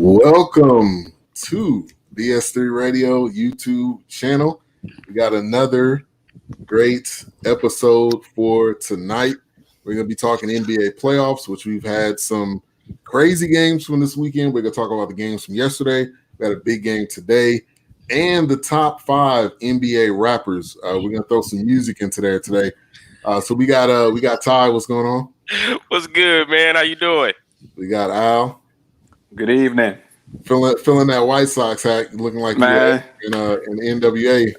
Welcome to BS3 Radio YouTube channel. We got another great episode for tonight. We're going to be talking NBA playoffs, which we've had some crazy games from this weekend. We're going to talk about the games from yesterday. We had a big game today, and the top 5 NBA rappers. We're going to throw some music into there today. So we got Ty. What's going on? What's good, man? How you doing? We got Al. Good evening. Feeling that White Sox hat, looking like man in NWA.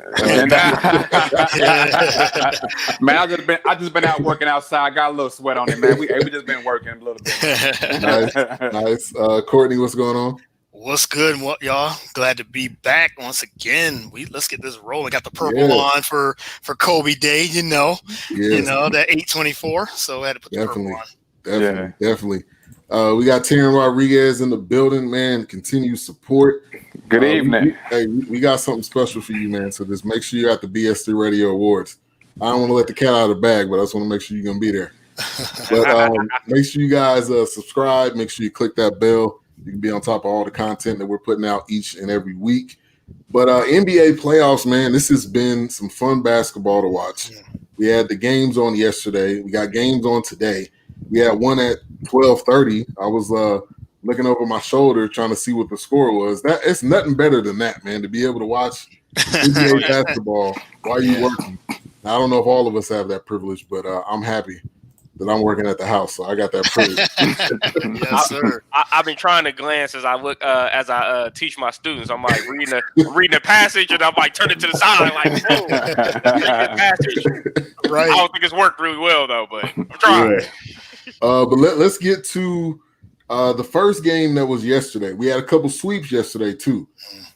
Man, I just been out working outside. Got a little sweat on it, man. We just been working a little bit. Nice. Courtney, what's going on? What's good, y'all? Glad to be back once again. Let's get this rolling. Got the purple on for Kobe Day, you know that 8/24. So I had to put the purple on. Definitely. We got Taryn Rodriguez in the building, man. Continue support. Good evening. We got something special for you, man. So just make sure you're at the BS3 Radio Awards. I don't want to let the cat out of the bag, but I just want to make sure you're going to be there. But make sure you guys subscribe. Make sure you click that bell. You can be on top of all the content that we're putting out each and every week. But NBA playoffs, man, this has been some fun basketball to watch. We had the games on yesterday. We got games on today. We had one at 12:30. I was looking over my shoulder trying to see what the score was. It's nothing better than that, man, to be able to watch NBA basketball while you're working. Now, I don't know if all of us have that privilege, but I'm happy that I'm working at the house, so I got that privilege. Yes, sir. I've been trying to glance as I look as I teach my students. I'm like reading a passage, and I'm like turning to the side, like, whoa, passage. Right. I don't think it's worked really well though, but I'm trying. Yeah. But let's get to the first game that was yesterday. We had a couple sweeps yesterday too.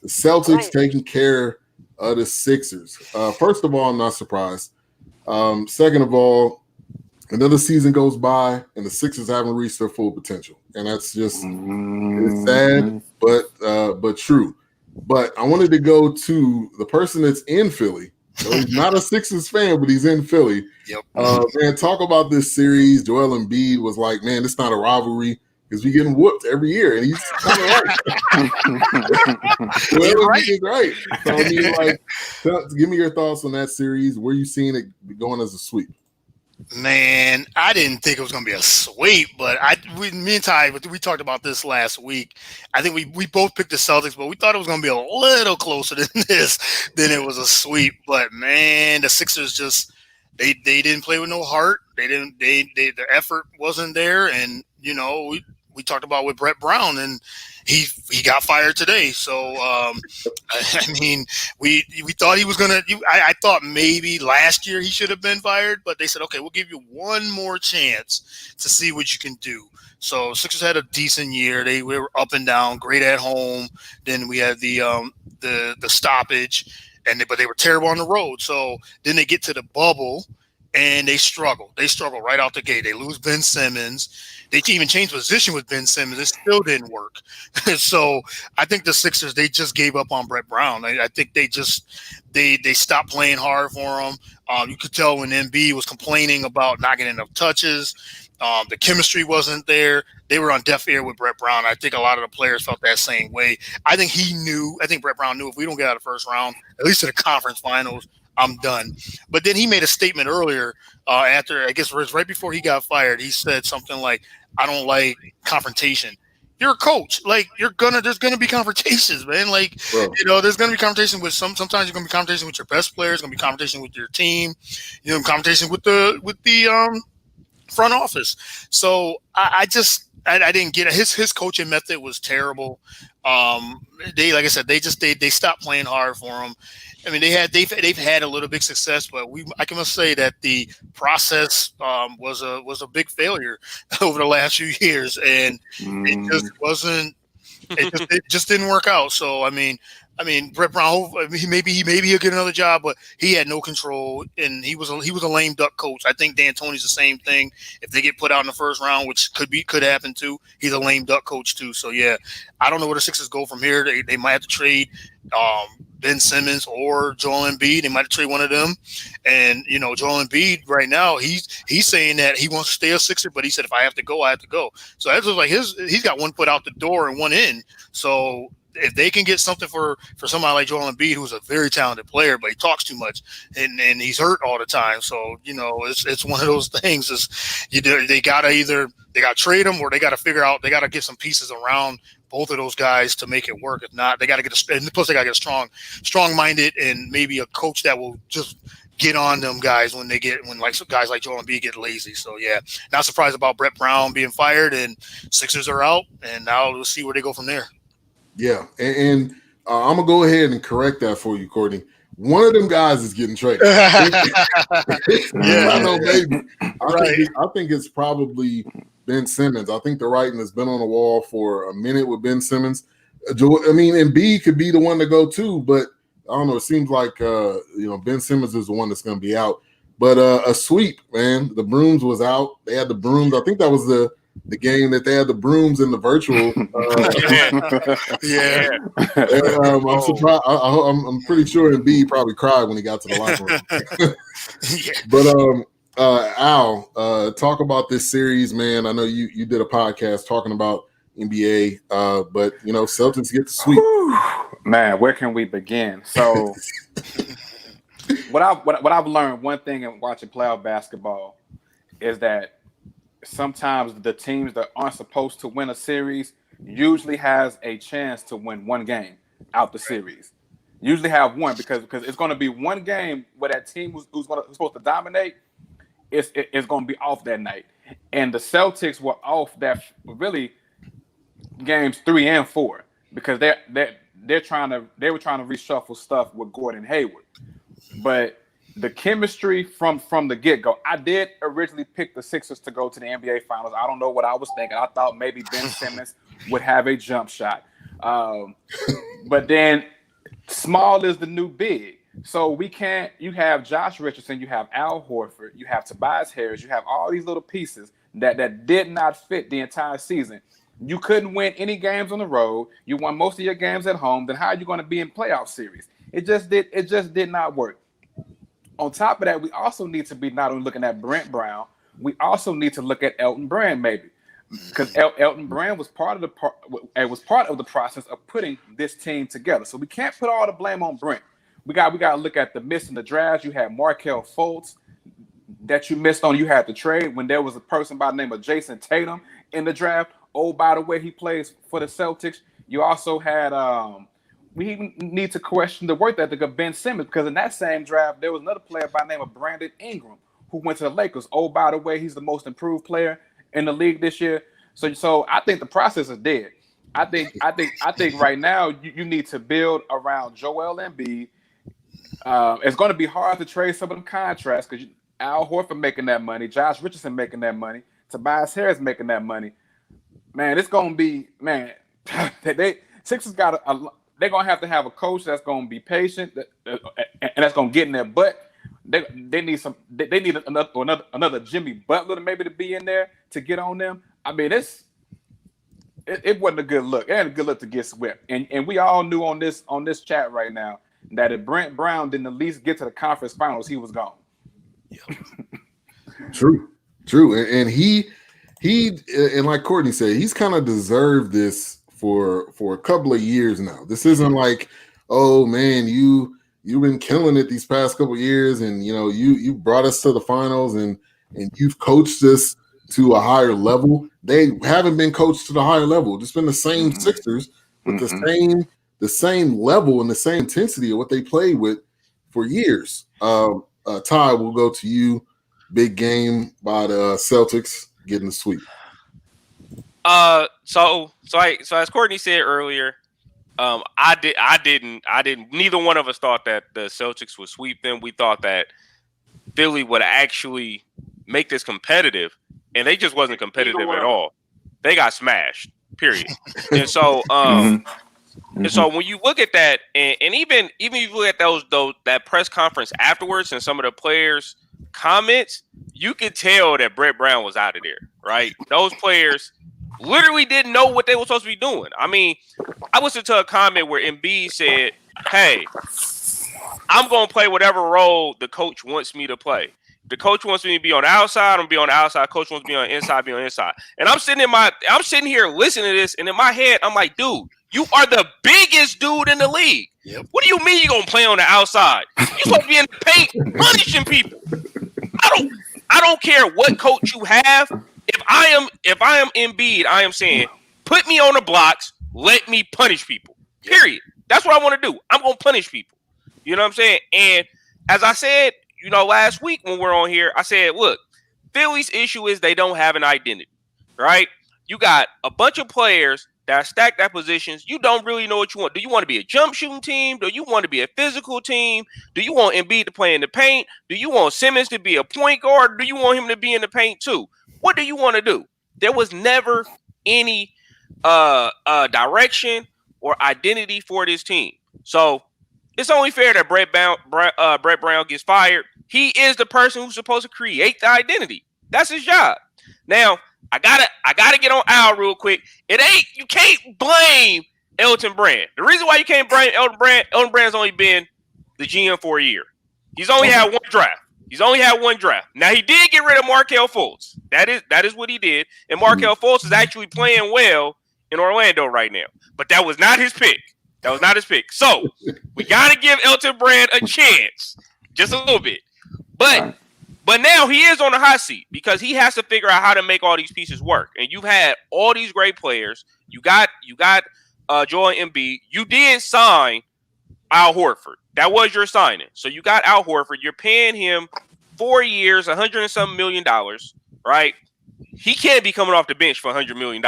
The Celtics taking care of the Sixers. First of all, I'm not surprised. Second of all, another season goes by and the Sixers haven't reached their full potential, and that's just it's sad, but true. But I wanted to go to the person that's in Philly. So he's not a Sixers fan, but he's in Philly. Yep. Man, talk about this series. Joel Embiid was like, man, it's not a rivalry because we're getting whooped every year. And he's kind of right. Joel Embiid is right. So, I mean, like, give me your thoughts on that series. Where you seeing it going as a sweep? Man, I didn't think it was going to be a sweep, but me and Ty, we talked about this last week. I think we both picked the Celtics, but we thought it was going to be a little closer than this than it was a sweep. But man, the Sixers just they didn't play with no heart. Their effort wasn't there, and we talked about with Brett Brown, and he got fired today. So I mean, we thought he was gonna. I thought maybe last year he should have been fired, but they said, okay, we'll give you one more chance to see what you can do. So Sixers had a decent year. They were up and down, great at home. Then we had the stoppage, but they were terrible on the road. So then they get to the bubble. And they struggle. They struggle right out the gate. They lose Ben Simmons. They can even change position with Ben Simmons. It still didn't work. So I think the Sixers, they just gave up on Brett Brown. I think they stopped playing hard for him. You could tell when Embiid was complaining about not getting enough touches. The chemistry wasn't there. They were on deaf ear with Brett Brown. I think a lot of the players felt that same way. I think Brett Brown knew if we don't get out of the first round, at least in the conference finals, I'm done. But then he made a statement earlier after, I guess it was right before he got fired. He said something like, I don't like confrontation. You're a coach. Like, there's gonna be confrontations, man. Like, there's gonna be confrontation with sometimes you're gonna be confrontation with your best players, gonna be confrontation with your team, confrontation with the front office. So I didn't get it. His coaching method was terrible. Like I said, they stopped playing hard for him. I mean, they've had a little big success, but I can say that the process was a big failure over the last few years, and it just wasn't. It just didn't work out. So I mean, Brett Brown, maybe he'll get another job, but he had no control, and he was a lame duck coach. I think D'Antoni's the same thing. If they get put out in the first round, which could happen too, he's a lame duck coach too. So yeah, I don't know where the Sixers go from here. They might have to trade Ben Simmons or Joel Embiid. They might have traded one of them. And, Joel Embiid right now, he's saying that he wants to stay a Sixer, but he said, if I have to go, I have to go. So that's like he's got one foot out the door and one in. So if they can get something for somebody like Joel Embiid, who's a very talented player, but he talks too much and he's hurt all the time. So, it's one of those things they got to trade him or they got to figure out, they got to get some pieces around both of those guys to make it work. If not, they got to get plus they got to get strong-minded and maybe a coach that will just get on them guys when guys like Joel Embiid get lazy. So yeah, not surprised about Brett Brown being fired and Sixers are out, and now we'll see where they go from there. Yeah, and I'm gonna go ahead and correct that for you, Courtney. One of them guys is getting traded. I know, maybe. I think it's probably Ben Simmons. I think the writing has been on the wall for a minute with Ben Simmons. Embiid could be the one to go too, but I don't know. It seems like Ben Simmons is the one that's going to be out. But a sweep, man. The brooms was out. They had the brooms. I think that was the game that they had the brooms in the virtual. I'm surprised. I'm pretty sure Embiid probably cried when he got to the locker room. But Al, talk about this series, man. I know you did a podcast talking about NBA, but Celtics get the sweep. Man, where can we begin? So, what I've learned, one thing in watching playoff basketball is that sometimes the teams that aren't supposed to win a series usually has a chance to win one game out the series. Usually have one because it's going to be one game where that team who's supposed to dominate is going to be off that night. And the Celtics were off that really games 3 and 4 because they were trying to reshuffle stuff with Gordon Hayward. But the chemistry from the get-go, I did originally pick the Sixers to go to the NBA Finals. I don't know what I was thinking. I thought maybe Ben Simmons would have a jump shot. But then small is the new big. So you have Josh Richardson, you have Al Horford, you have Tobias Harris, you have all these little pieces that did not fit the entire season. You couldn't win any games on the road. You won most of your games at home. Then how are you going to be in playoff series? It just did not work. On top of that, we also need to be not only looking at Brett Brown, we also need to look at Elton Brand maybe, because Elton Brand was part of the process of putting this team together. So we can't put all the blame on Brent. We got to look at the miss in the draft. You had Markelle Fultz that you missed on. You had the trade when there was a person by the name of Jason Tatum in the draft. Oh, by the way, he plays for the Celtics. You also had we even need to question the work ethic of Ben Simmons because in that same draft, there was another player by the name of Brandon Ingram who went to the Lakers. Oh, by the way, he's the most improved player in the league this year. So I think the process is dead. I think right now you need to build around Joel Embiid. It's going to be hard to trade some of them contracts because Al Horford making that money, Josh Richardson making that money, Tobias Harris making that money. Man, it's going to be Sixers got they're going to have a coach that's going to be patient and that's going to get in their butt. They need another Jimmy Butler to be in there to get on them. I mean, it wasn't a good look. It ain't a good look to get swept. And we all knew on this chat right now that if Brent Brown didn't at least get to the conference finals, he was gone. Yep. True. And he and like Courtney said, he's kind of deserved this for a couple of years now. This isn't like, oh man, you've been killing it these past couple of years, and you brought us to the finals, and you've coached us to a higher level. They haven't been coached to the higher level. It's been the same Sixers with the same level and the same intensity of what they played with for years. Ty, we'll go to you. Big game by the Celtics getting the sweep. So as Courtney said earlier, I didn't. Neither one of us thought that the Celtics would sweep them. We thought that Philly would actually make this competitive, and they just wasn't competitive at all. They got smashed. Period. And so, and so when you look at that, and even if you look at that press conference afterwards, and some of the players' comments, you could tell that Brett Brown was out of there. Right? Those players literally didn't know what they were supposed to be doing. I mean, I listened to a comment where Embiid said hey, I'm going to play whatever role the coach wants me to play. If the coach wants me to be on the outside, I'm going to be on the outside. Coach wants me to be on the inside, be on the inside. And I'm sitting here listening to this, and in my head, I'm like, dude, you are the biggest dude in the league. Yep. What do you mean you're going to play on the outside? You're supposed to be in the paint punishing people. I don't care what coach you have. If I am Embiid, I am saying, put me on the blocks, let me punish people. Period. That's what I want to do. I'm going to punish people. You know what I'm saying? And as I said, last week when we're on here, I said, look, Philly's issue is they don't have an identity, right? You got a bunch of players that are stacked at positions. You don't really know what you want. Do you want to be a jump shooting team? Do you want to be a physical team? Do you want Embiid to play in the paint? Do you want Simmons to be a point guard? Do you want him to be in the paint too? What do you want to do? There was never any direction or identity for this team. So it's only fair that Brett Brown gets fired. He is the person who's supposed to create the identity. That's his job. Now, I gotta get on Al real quick. You can't blame Elton Brand. The reason why you can't blame Elton Brand's only been the GM for a year. He's only had one draft. Now he did get rid of Markelle Fultz. That is what he did. And Markelle Fultz is actually playing well in Orlando right now. But that was not his pick. So we gotta give Elton Brand a chance, just a little bit. But now he is on the hot seat because he has to figure out how to make all these pieces work. And you've had all these great players. You got Joel Embiid. You did sign Al Horford. That was your signing. So you got Al Horford. You're paying him 4 years, $100 and something million, right? He can't be coming off the bench for $100 million.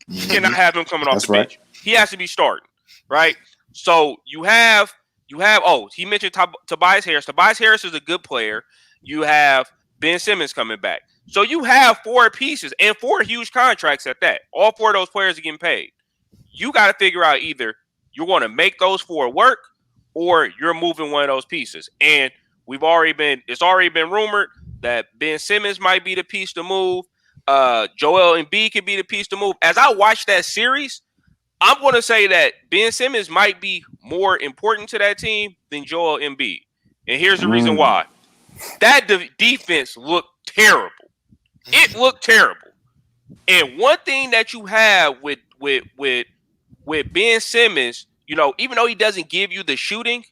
You cannot have him coming off the bench. He has to be starting, right? So you have. He mentioned Tobias Harris. Tobias Harris is a good player. You have Ben Simmons coming back. So you have 4 pieces and 4 huge contracts at that. All 4 of those players are getting paid. You got to figure out either you're going to make those 4 work or you're moving one of those pieces. And it's already been rumored that Ben Simmons might be the piece to move. Joel Embiid could be the piece to move. As I watch that series, I'm going to say that Ben Simmons might be more important to that team than Joel Embiid. And here's the reason why. That defense looked terrible. It looked terrible. And one thing that you have with Ben Simmons, even though he doesn't give you the shooting,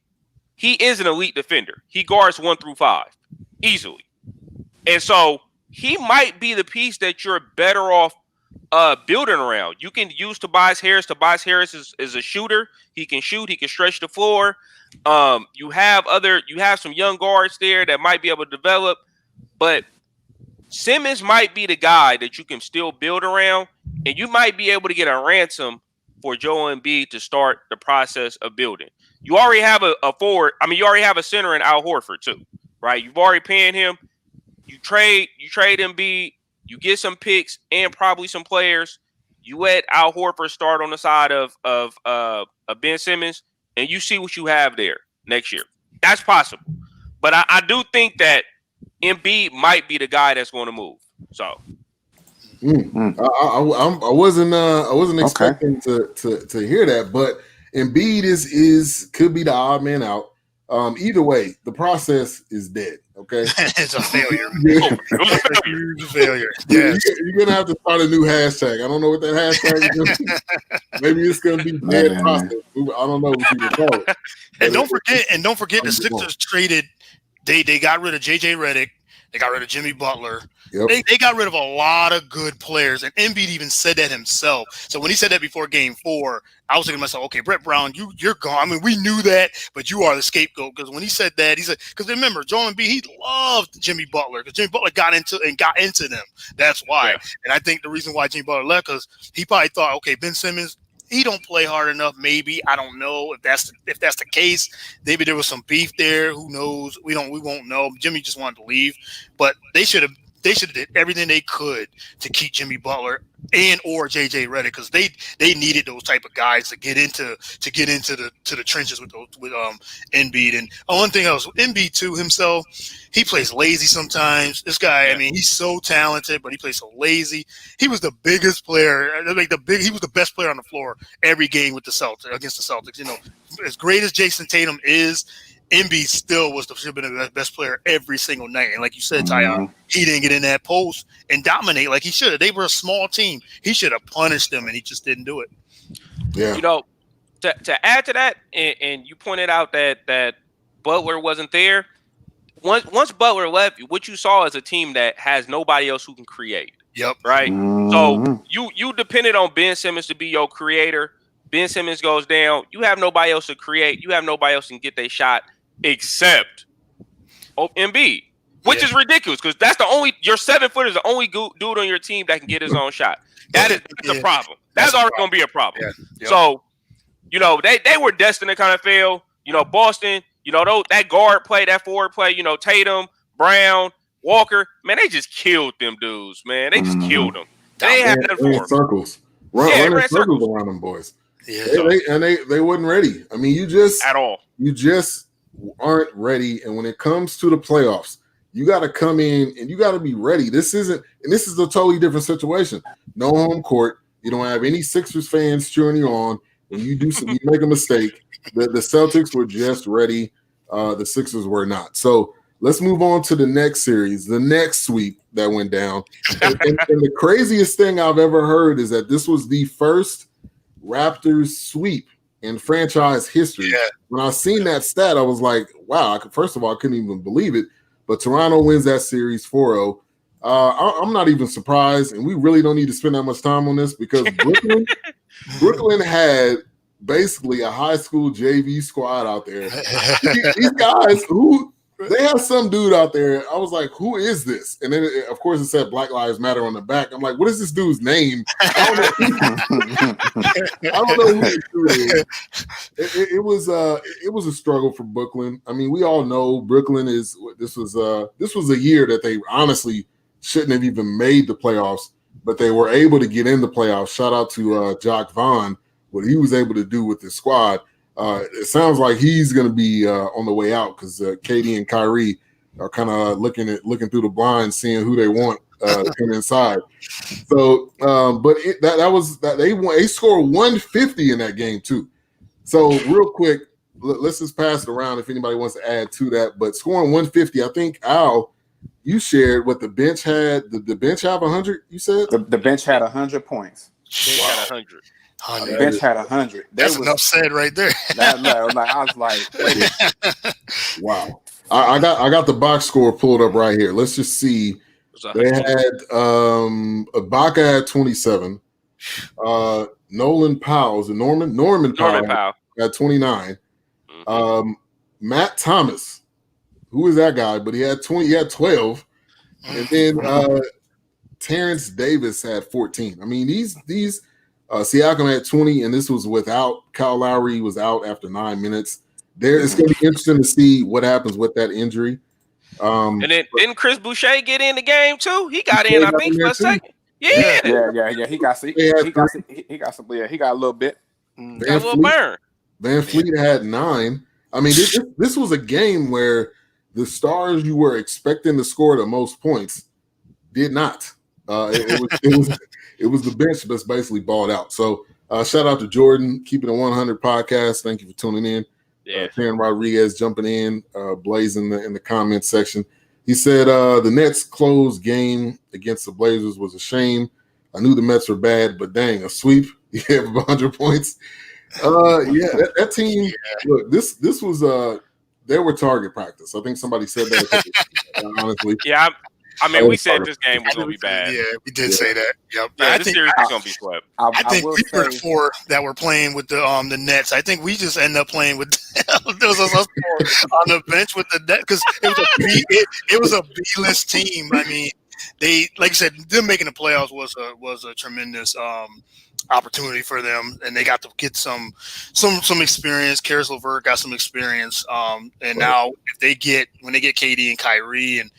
he is an elite defender. He guards 1 through 5 easily. And so he might be the piece that you're better off building around. You can use Tobias Harris. Tobias Harris is a shooter. He can shoot. He can stretch the floor. You have some young guards there that might be able to develop, but Simmons might be the guy that you can still build around, and you might be able to get a ransom for Joel Embiid to start the process of building. You already have a forward. I mean, you already have a center in Al Horford too, right? You've already paying him. You trade Embiid. You get some picks and probably some players. You let Al Horford start on the side of Ben Simmons, and you see what you have there next year. That's possible. But I do think that Embiid might be the guy that's going to move. So I wasn't expecting to hear that, but Embiid could be the odd man out. Either way, the process is dead. Okay, it's a failure. It's a failure. Yes. You're gonna have to start a new hashtag. I don't know what that hashtag is. Maybe it's gonna be dead process. I don't know what you would call it. And don't forget, the Sixers traded. They got rid of JJ Redick. They got rid of Jimmy Butler. Yep. They got rid of a lot of good players, and Embiid even said that himself. So when he said that before Game 4, I was thinking to myself, okay, Brett Brown, you're gone. I mean, we knew that, but you are the scapegoat. Because when he said that, he said, because remember, Joel Embiid, he loved Jimmy Butler because Jimmy Butler got into them. That's why. Yeah. And I think the reason why Jimmy Butler left, because he probably thought, okay, Ben Simmons, he don't play hard enough. Maybe, I don't know if that's the case. Maybe there was some beef there. Who knows? We won't know. Jimmy just wanted to leave, but they should have they should have did everything they could to keep Jimmy Butler and or JJ Redick, because they needed those type of guys to get into the trenches with Embiid. And one thing else, Embiid too himself, he plays lazy sometimes. This guy, I mean, he's so talented, but he plays so lazy. He was the biggest player, he was the best player on the floor every game with the Celtics against the Celtics. You know, as great as Jason Tatum is, Embiid still should have been the best player every single night. And like you said, Tyon, he didn't get in that post and dominate like he should have. They were a small team. He should have punished them, and he just didn't do it. Yeah. You know, to add to that, and you pointed out that Butler wasn't there. Once Butler left, what you saw is a team that has nobody else who can create. Yep. Right. So you depended on Ben Simmons to be your creator. Ben Simmons goes down. You have nobody else to create. You have nobody else to get their shot except Embiid, which is ridiculous because that's your 7-footer is the only dude on your team that can get his own shot. That's a problem. That's already going to be a problem. Yeah. Yep. So, you know, they were destined to kind of fail. You know, Boston, you know, that guard play, that forward play, you know, Tatum, Brown, Walker, man, they just killed them dudes, man. They just killed them. They had nothing for them. Circles. Running circles around them boys. Yeah. They wasn't ready. I mean, you just aren't ready. And when it comes to the playoffs, you got to come in and you got to be ready. This is a totally different situation. No home court. You don't have any Sixers fans cheering you on. When you make a mistake, the Celtics were just ready. The Sixers were not. So let's move on to the next series, the next sweep that went down. And the craziest thing I've ever heard is that this was the first Raptors sweep in franchise history. Yeah. When I seen that stat, I was like, wow. First of all, I couldn't even believe it. But Toronto wins that series 4-0. I'm not even surprised, and we really don't need to spend that much time on this because Brooklyn had basically a high school JV squad out there. These guys they have some dude out there. I was like, who is this? And then, of course, it said Black Lives Matter on the back. I'm like, what is this dude's name? I don't know who this dude is. It was a struggle for Brooklyn. I mean, we all know Brooklyn is. This was a year that they honestly shouldn't have even made the playoffs, but they were able to get in the playoffs. Shout out to Jacques Vaughn, what he was able to do with his squad. It sounds like he's going to be on the way out because KD and Kyrie are kind of looking through the blinds, seeing who they want to come inside. So, but they scored 150 in that game too. So, real quick, let's just pass it around if anybody wants to add to that. But scoring 150, I think Al, you shared what the bench had. Did the bench have 100? You said the bench had 100 points. They had 100. The bench had 100. That's enough said right there. I was like, wait. Wow. I got the box score pulled up right here. Let's just see. They had Ibaka had 27. Nolan Powell, Norman Powell had 29. Matt Thomas, who is that guy? But he had 20. He had 12. And then Terrence Davis had 14. I mean, these Siakam had 20, and this was without Kyle Lowry was out after 9 minutes. It's going to be interesting to see what happens with that injury. And then didn't Chris Boucher get in the game too? He got in, I think, for a second. Yeah. He got some. He got a little bit. Got a little burn. Van Fleet had 9. I mean, this was a game where the stars you were expecting to score the most points did not. It was the bench that's basically balled out. So shout out to Jordan, Keeping It 100 podcast. Thank you for tuning in. Yeah. Karen Rodriguez jumping in, blazing in the comments section. He said the Nets closed game against the Blazers was a shame. I knew the Mets were bad, but dang, a sweep. You have 100 points. That team. Look, this was they were target practice. I think somebody said that. Honestly, yeah. I mean, we said this game was going to be bad. Yeah, we did say that. Yep. Yeah, this series is going to be swept. I think we were the 4 that were playing with the Nets. I think we just ended up playing with there was us 4 on the bench with the Nets because it was a B-list team. I mean, they, like you said, them making the playoffs was a tremendous opportunity for them, and they got to get some experience. Karis LeVert got some experience, and now when they get KD and Kyrie and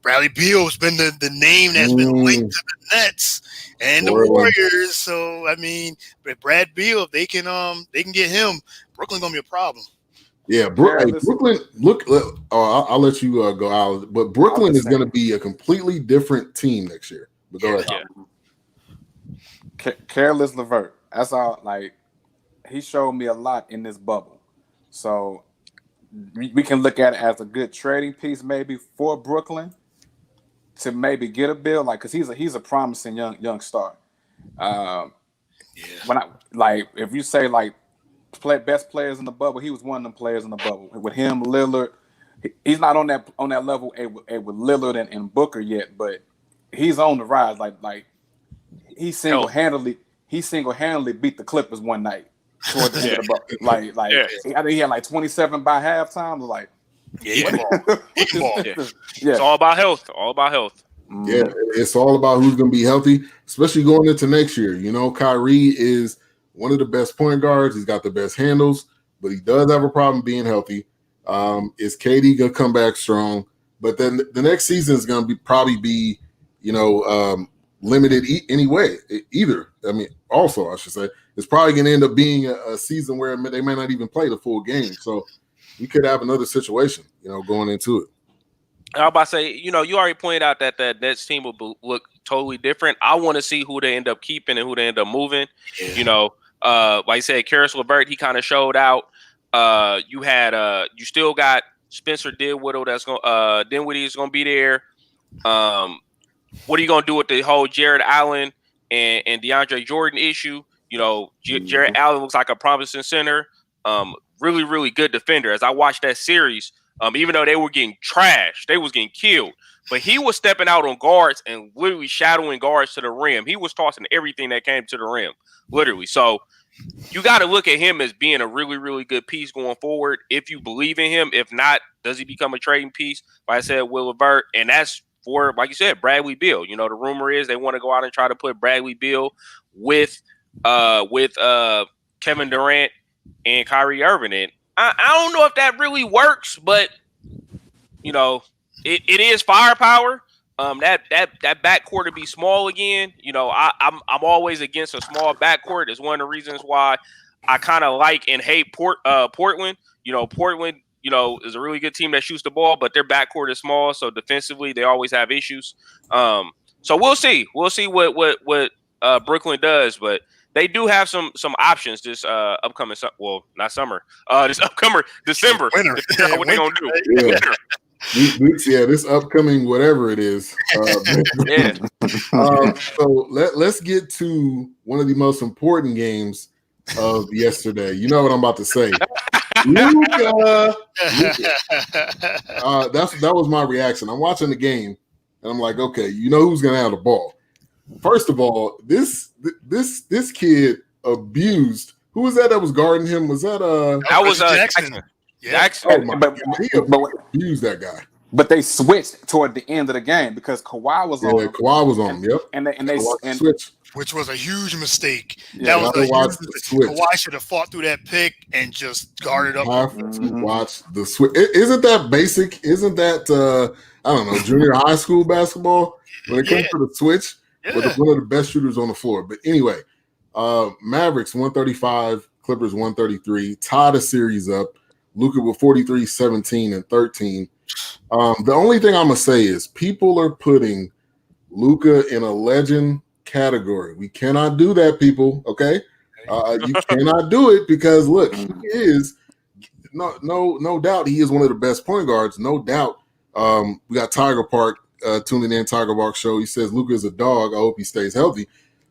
Bradley Beal's been the name that's been linked to the Nets and the Warriors. So I mean, but Brad Beal, if they can get him, Brooklyn gonna be a problem. Yeah, Brooklyn. Look, I'll let you go out, but Brooklyn is going to be a completely different team next year. But go ahead. Careless LeVert. That's all. Like, he showed me a lot in this bubble, so we can look at it as a good trading piece, maybe for Brooklyn to maybe get a bill, like, because he's a promising young star. When if you say like best players in the bubble, he was one of them players in the bubble. With him, Lillard, he's not on that level with Lillard and Booker yet, but he's on the rise. Like he single handedly beat the Clippers one night towards the end of the bubble. I think he had like 27 by halftime. Like, It's all about health. Yeah, it's all about who's going to be healthy, especially going into next year. You know, Kyrie is one of the best point guards. He's got the best handles, but he does have a problem being healthy. Is KD going to come back strong? But then the next season is going to probably be, limited anyway. Either. I mean, also, I should say, it's probably going to end up being a season where they may not even play the full game. So we could have another situation, going into it. I was about to say, you already pointed out that Nets team will look totally different. I want to see who they end up keeping and who they end up moving. Yeah. Like I said, Caris LeVert, he kind of showed out. You still got Spencer Dinwiddie Dinwiddie is going to be there. What are you going to do with the whole Jared Allen and DeAndre Jordan issue? Jared Allen looks like a promising center. Really, really good defender. As I watched that series, even though they were getting trashed, they was getting killed. But he was stepping out on guards and literally shadowing guards to the rim. He was tossing everything that came to the rim, literally. So you got to look at him as being a really, really good piece going forward if you believe in him. If not, does he become a trading piece? Like I said, Will LeVert, and that's for, like you said, Bradley Beal. The rumor is they want to go out and try to put Bradley Beal with Kevin Durant and Kyrie Irving in. I don't know if that really works, but it is firepower. That backcourt to be small again. I'm always against a small backcourt. It's one of the reasons why I kind of like and hate Portland. Portland, is a really good team that shoots the ball, but their backcourt is small, so defensively they always have issues. So we'll see. We'll see what Brooklyn does, but they do have some options this upcoming not summer. This upcoming December. Winter. What they gonna do? Yeah. This upcoming whatever it is. So let's get to one of the most important games of yesterday. You know what I'm about to say. Luka. That was my reaction. I'm watching the game and I'm like, okay, who's gonna have the ball? First of all, this kid abused. Who was that was guarding him? Was that that was Jackson? Jackson. Oh my God. He abused that guy. But they switched toward the end of the game because Kawhi was on. Yeah, Kawhi was on. Yep. And they switched, which was a huge mistake. Yeah, that was a huge mistake. Kawhi should have fought through that pick and just guarded up. Watch the switch. Isn't that basic? Isn't that I don't know, junior high school basketball? When it comes to the switch, with one of the best shooters on the floor. But anyway, Mavericks 135, Clippers 133, tied the series up. Luka with 43, 17, and 13. The only thing I'm gonna say is people are putting Luka in a legend category. We cannot do that, people. Okay, you cannot do it because look, he is no doubt he is one of the best point guards. No doubt. We got Tiger Park tuning in. Tiger Park show. He says Luka is a dog. I hope he stays healthy,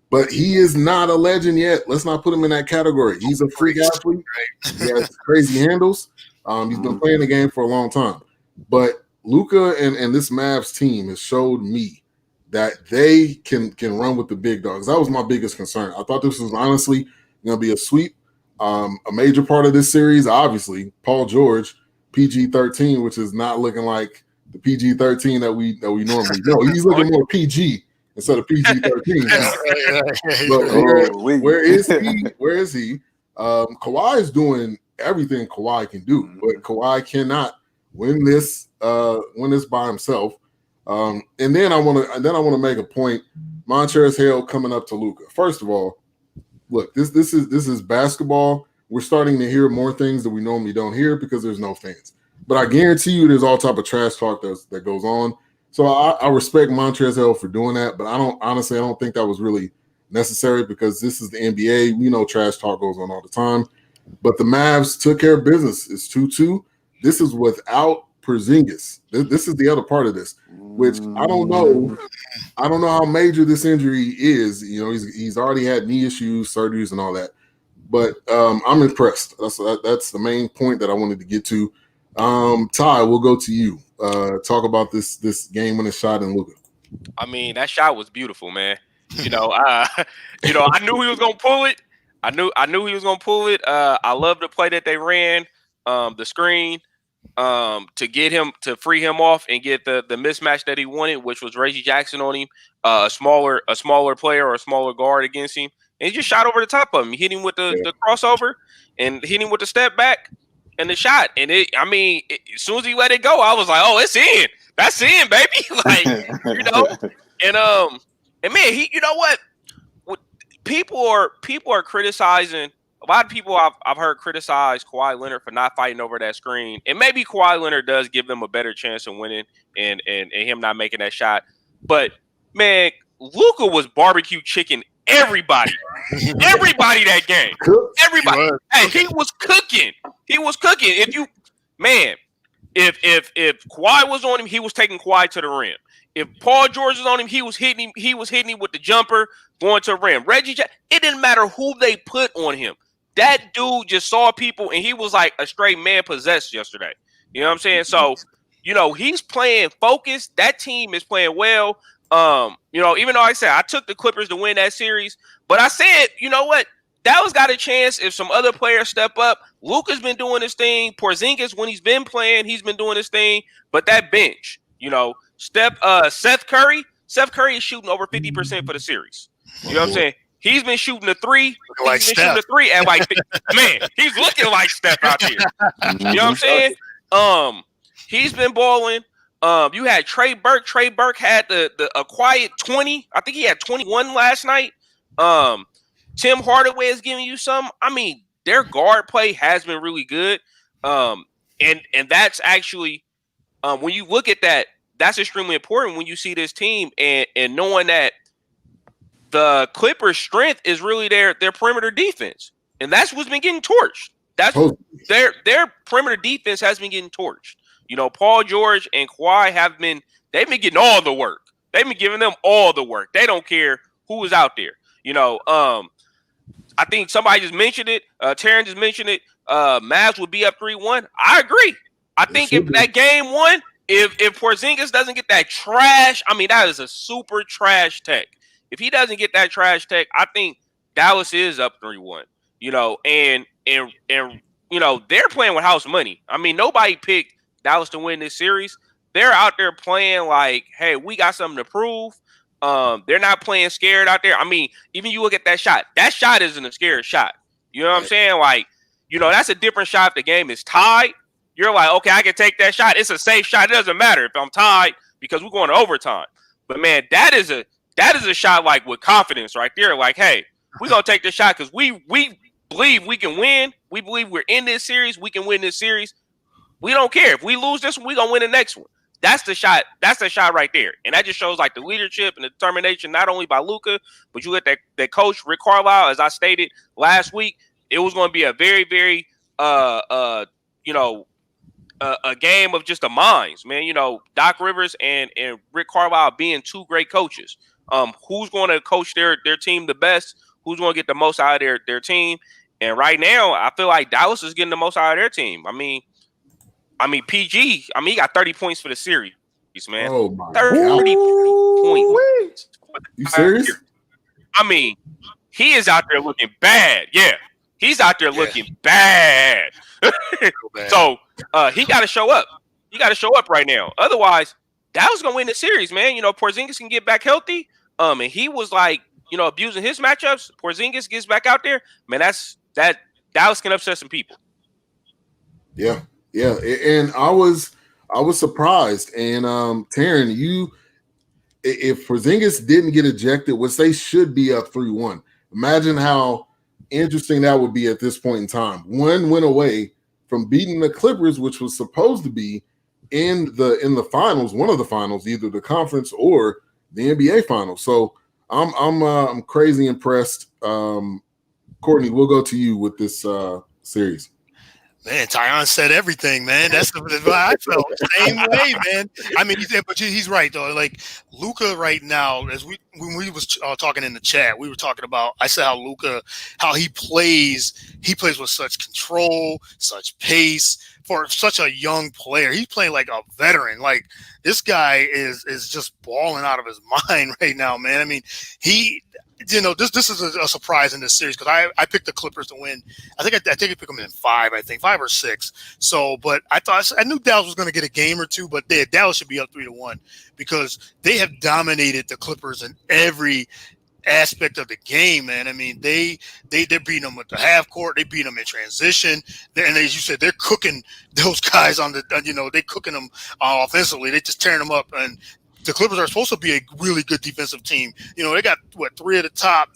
but he is not a legend yet. Let's not put him in that category. He's a freak athlete. He has crazy handles. He's been playing the game for a long time. But Luka and this Mavs team has showed me that they can run with the big dogs. That was my biggest concern. I thought this was honestly going to be a sweep. A major part of this series, obviously, Paul George, PG-13, which is not looking like the PG-13 that we normally know. He's looking more PG instead of PG-13. But where is he? Where is he? Kawhi is doing everything Kawhi can do, but Kawhi cannot win this by himself. And then I want to make a point. Montrezl Harrell coming up to Luka. First of all, look, this is basketball. We're starting to hear more things that we normally don't hear because there's no fans. But I guarantee you, there's all type of trash talk that goes on. So I respect Montrezl Harrell for doing that, but I don't think that was really necessary because this is the NBA. We know trash talk goes on all the time. But the Mavs took care of business. It's 2-2. This is without Porzingis. This is the other part of this, which I don't know. I don't know how major this injury is. You know, he's already had knee issues, surgeries, and all that. But I'm impressed. That's the main point that I wanted to get to. Ty, we'll go to you. Talk about this game-winning shot in Luka. I mean, that shot was beautiful, man. You know, I knew he was gonna pull it. I knew he was gonna pull it. I love the play that they ran, the screen, to get him to free him off and get the mismatch that he wanted, which was Reggie Jackson on him, a smaller player or a smaller guard against him, and he just shot over the top of him. He hit him with the crossover and hit him with the step back and the shot. And as soon as he let it go, I was like, oh, it's in. That's in, baby. Like, you know, and man, you know what? People are criticizing. A lot of people I've heard criticize Kawhi Leonard for not fighting over that screen, and maybe Kawhi Leonard does give them a better chance of winning, and him not making that shot. But man, Luka was barbecue chicken everybody that game. Everybody, he was cooking. He was cooking. If Kawhi was on him, he was taking Kawhi to the rim. If Paul George was on him, he was hitting him with the jumper going to the rim. Reggie Jackson, it didn't matter who they put on him. That dude just saw people, and he was like a straight man possessed yesterday. You know what I'm saying? So, you know, he's playing focused. That team is playing well. You know, even though I said I took the Clippers to win that series, but I said, you know what? Dallas got a chance if some other players step up. Luka's been doing his thing. Porzingis, when he's been playing, he's been doing his thing. But that bench, you know, Seth Curry is shooting over 50% for the series. You know what I'm saying? He's been shooting the three. Shooting the three at like, man, he's looking like Steph out here. You know what I'm saying? He's been balling. You had Trey Burke. Trey Burke had a quiet 20. I think he had 21 last night. Tim Hardaway is giving you some. I mean, their guard play has been really good. And that's actually when you look at that, that's extremely important when you see this team and knowing that the Clippers' strength is really their perimeter defense, and that's what's been getting torched. That's their perimeter defense has been getting torched. You know, Paul George and Kawhi they've been getting all the work. They've been giving them all the work. They don't care who is out there. You know, I think somebody just mentioned it. Taryn just mentioned it. Mavs would be up 3-1. I agree. I think if that game won, if Porzingis doesn't get that trash, I mean, that is a super trash tech. If he doesn't get that trash tech, I think Dallas is up 3-1. You know, and you know, they're playing with house money. I mean, nobody picked Dallas to win this series. They're out there playing like, hey, we got something to prove. They're not playing scared out there. I mean, even you look at that shot. That shot isn't a scared shot. You know what I'm saying? Like, you know, that's a different shot if the game is tied. You're like, okay, I can take that shot. It's a safe shot. It doesn't matter if I'm tied because we're going to overtime. But man, that is a shot like with confidence right there. Like, hey, we're gonna take this shot because we believe we can win. We believe we're in this series. We can win this series. We don't care if we lose this one. We're gonna win the next one. That's the shot. That's the shot right there. And that just shows like the leadership and the determination, not only by Luka, but you let that coach Rick Carlisle, as I stated last week, it was going to be a very, very you know, a game of just the minds, man. You know, Doc Rivers and Rick Carlisle being two great coaches. Who's going to coach their team the best? Who's going to get the most out of their team? And right now, I feel like Dallas is getting the most out of their team. I mean, PG. I mean, he got 30 points for the series, man. Oh my 30 points. You serious? I mean, he is out there looking bad. Yeah, he's out there looking bad. So he got to show up. He got to show up right now. Otherwise, Dallas gonna win the series, man. You know, Porzingis can get back healthy. And he was like, you know, abusing his matchups. Porzingis gets back out there, man. That Dallas can upset some people. Yeah. And I was I was surprised. And Taryn, if Porzingis didn't get ejected, which they should be up 3-1, imagine how interesting that would be at this point in time. One win away from beating the Clippers, which was supposed to be in the finals, one of the finals, either the conference or the NBA finals. So I'm crazy impressed. Courtney, we'll go to you with this series. Man, Tyon said everything, man. That's what I felt. Same way, man. I mean, but he's right though. Like Luka right now, when we was talking in the chat, we were talking about. I said how he plays with such control, such pace for such a young player. He's playing like a veteran. Like this guy is just balling out of his mind right now, man. I mean, this is a surprise in this series because I picked the Clippers to win. I think I picked them in 5 or 6. So, but I knew Dallas was going to get a game or two, but Dallas should be up 3-1 because they have dominated the Clippers in every aspect of the game, man. I mean, they're beating them with the half court, they beat them in transition, and as you said, they're cooking those guys they're cooking them offensively. They're just tearing them up, and the Clippers are supposed to be a really good defensive team. They got 3 of the top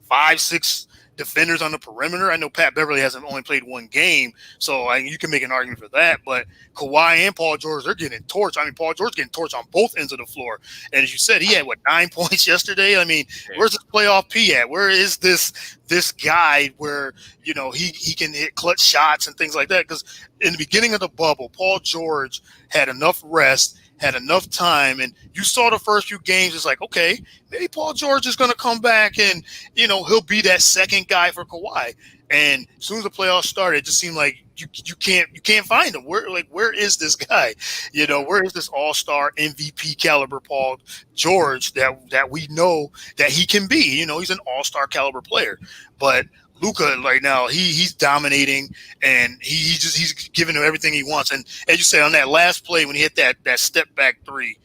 5-6 defenders on the perimeter. I know Pat Beverly hasn't only played 1 game, so you can make an argument for that. But Kawhi and Paul George, they're getting torched. I mean, Paul George getting torched on both ends of the floor. And as you said, he had 9 points yesterday. I mean, where's this playoff P at? Where is this guy where he can hit clutch shots and things like that? Because in the beginning of the bubble, Paul George had enough rest, had enough time, and you saw the first few games. It's like, okay, maybe Paul George is going to come back and he'll be that second guy for Kawhi. And as soon as the playoffs started, it just seemed like you can't find him. Where is this guy? Where is this all-star MVP caliber Paul George that we know that he can be? He's an all-star caliber player, but Luka right now, he's dominating, and he's giving him everything he wants. And as you said, on that last play when he hit that step back 3,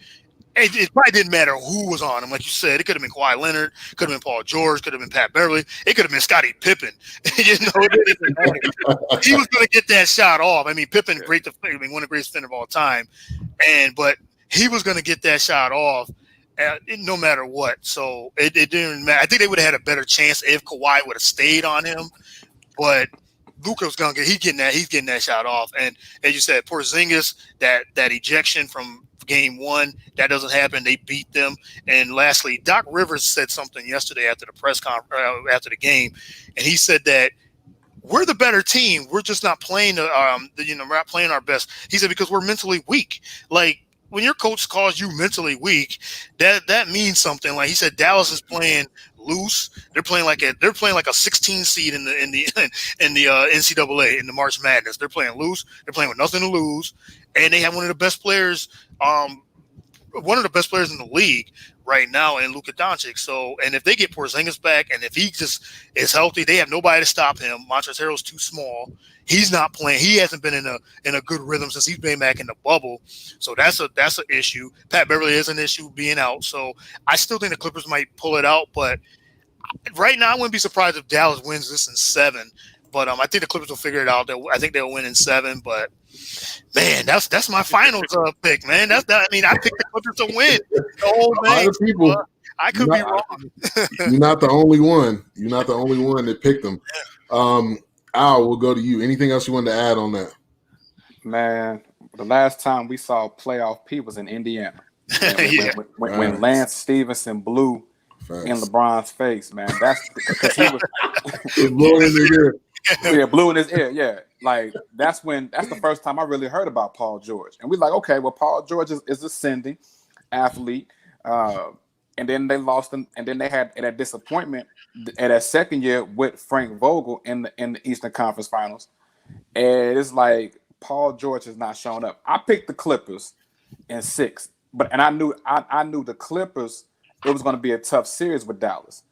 it probably didn't matter who was on him. Like you said, it could have been Kawhi Leonard, could have been Paul George, could have been Pat Beverly, it could have been Scottie Pippen. It didn't matter. He was going to get that shot off. I mean, Pippen, one of the greatest defenders of all time, but he was going to get that shot off. No matter what, so it didn't matter. I think they would have had a better chance if Kawhi would have stayed on him, but Luka was he's getting that shot off. And as you said, Porzingis, that ejection from game 1, that doesn't happen. They beat them. And lastly, Doc Rivers said something yesterday after the press conference after the game, and he said that we're the better team. We're just not playing we're not playing our best. He said because we're mentally weak. Like, when your coach calls you mentally weak, that means something. Like he said, Dallas is playing loose. They're playing like a 16 seed in the NCAA in the March Madness. They're playing loose. They're playing with nothing to lose, and they have one of the best players in the league right now in Luka Doncic. So, and if they get Porzingis back, and if he just is healthy, they have nobody to stop him. Montrezl Harrell's too small. He's not playing. He hasn't been in a good rhythm since he's been back in the bubble. So that's an issue. Pat Beverly is an issue being out. So I still think the Clippers might pull it out, but right now I wouldn't be surprised if Dallas wins this in 7. But I think the Clippers will figure it out. I think they'll win in 7. But man, that's my finals pick, man. I picked the Clippers to win the whole thing. People, I could be wrong. You're not the only one. You're not the only one that picked them. Al, we'll go to you. Anything else you wanted to add on that? Man, the last time we saw playoff P was in Indiana. When Lance Stevenson blew in LeBron's face, man. That's because he was blowing in his ear. Yeah, blew in his ear. Yeah, like that's the first time I really heard about Paul George, and we're like, okay, well, Paul George is ascending athlete, and then they lost him, and then they had that disappointment at that second year with Frank Vogel in the Eastern Conference Finals, and it's like Paul George has not shown up. I picked the Clippers in 6, and I knew the Clippers. It was going to be a tough series with Dallas,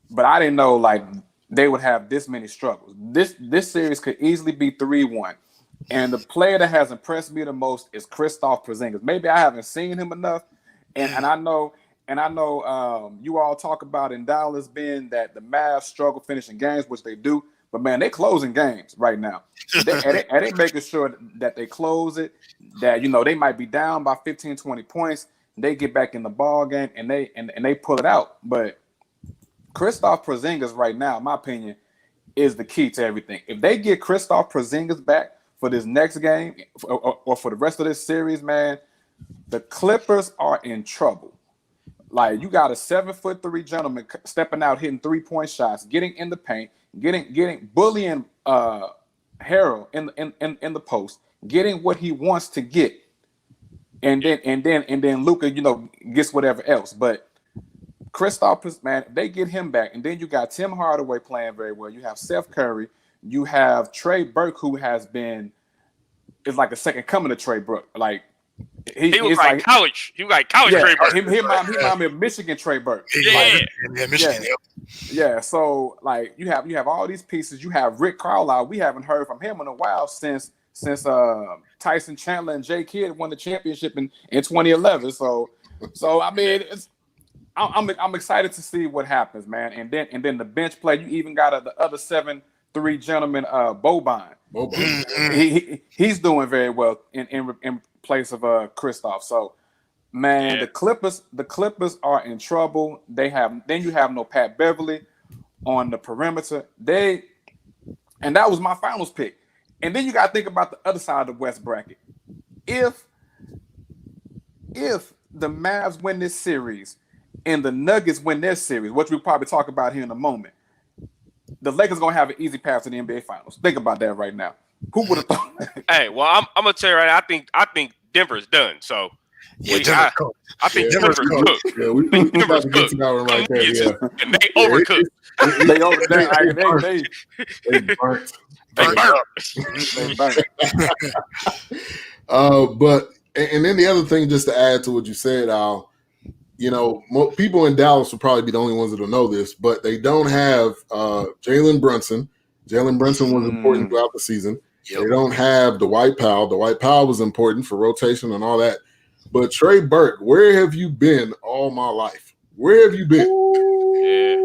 but I didn't know like they would have this many struggles. This series could easily be 3-1, and the player that has impressed me the most is Kristaps Porzingis. Maybe I haven't seen him enough, and I know you all talk about in Dallas being that the Mavs struggle finishing games, which they do, But man, they closing games right now. They making sure that they close it. That they might be down by 15, 20 points. They get back in the ball game and they pull it out. But Kristaps Porzingis right now, in my opinion, is the key to everything. If they get Kristaps Porzingis back for this next game or for the rest of this series, man, the Clippers are in trouble. Like, you got a 7'3" gentleman stepping out, hitting 3-point shots, getting in the paint, getting bullying Harrell in the post, getting what he wants to get, and then Luka, gets whatever else. But Kristaps, man, they get him back, and then you got Tim Hardaway playing very well. You have Seth Curry, you have Trey Burke, who is like a second coming to Trey Burke. Like, he was like college. He was like college Trey Burke. He remind me of Michigan Trey Burke. Michigan. Yeah. So like you have all these pieces. You have Rick Carlisle. We haven't heard from him in a while since Tyson Chandler and Jay Kidd won the championship in 2011. So I mean, I'm excited to see what happens, man. And then the bench play. You even got the other 7'3" gentleman, Boban. He's doing very well in place of Kristaps. So, man, the Clippers are in trouble. Then you have no Pat Beverly on the perimeter. And that was my finals pick. And then you got to think about the other side of the West bracket. If the Mavs win this series and the Nuggets win their series, which we'll probably talk about here in a moment, the Lakers gonna have an easy path to the NBA Finals. Think about that right now. Who would have thought? Hey, well, I'm gonna tell you right now, I think Denver's done. So yeah, I think Denver's cooked. Yeah, we Denver's cooked. Right there, and they overcooked. They burnt. They burnt. But then the other thing, just to add to what you said, Al, people in Dallas will probably be the only ones that will know this, but they don't have Jalen Brunson. Jalen Brunson was important throughout the season. Yep. They don't have Dwight Powell. Dwight Powell was important for rotation and all that. But Trey Burke, where have you been all my life? Where have you been?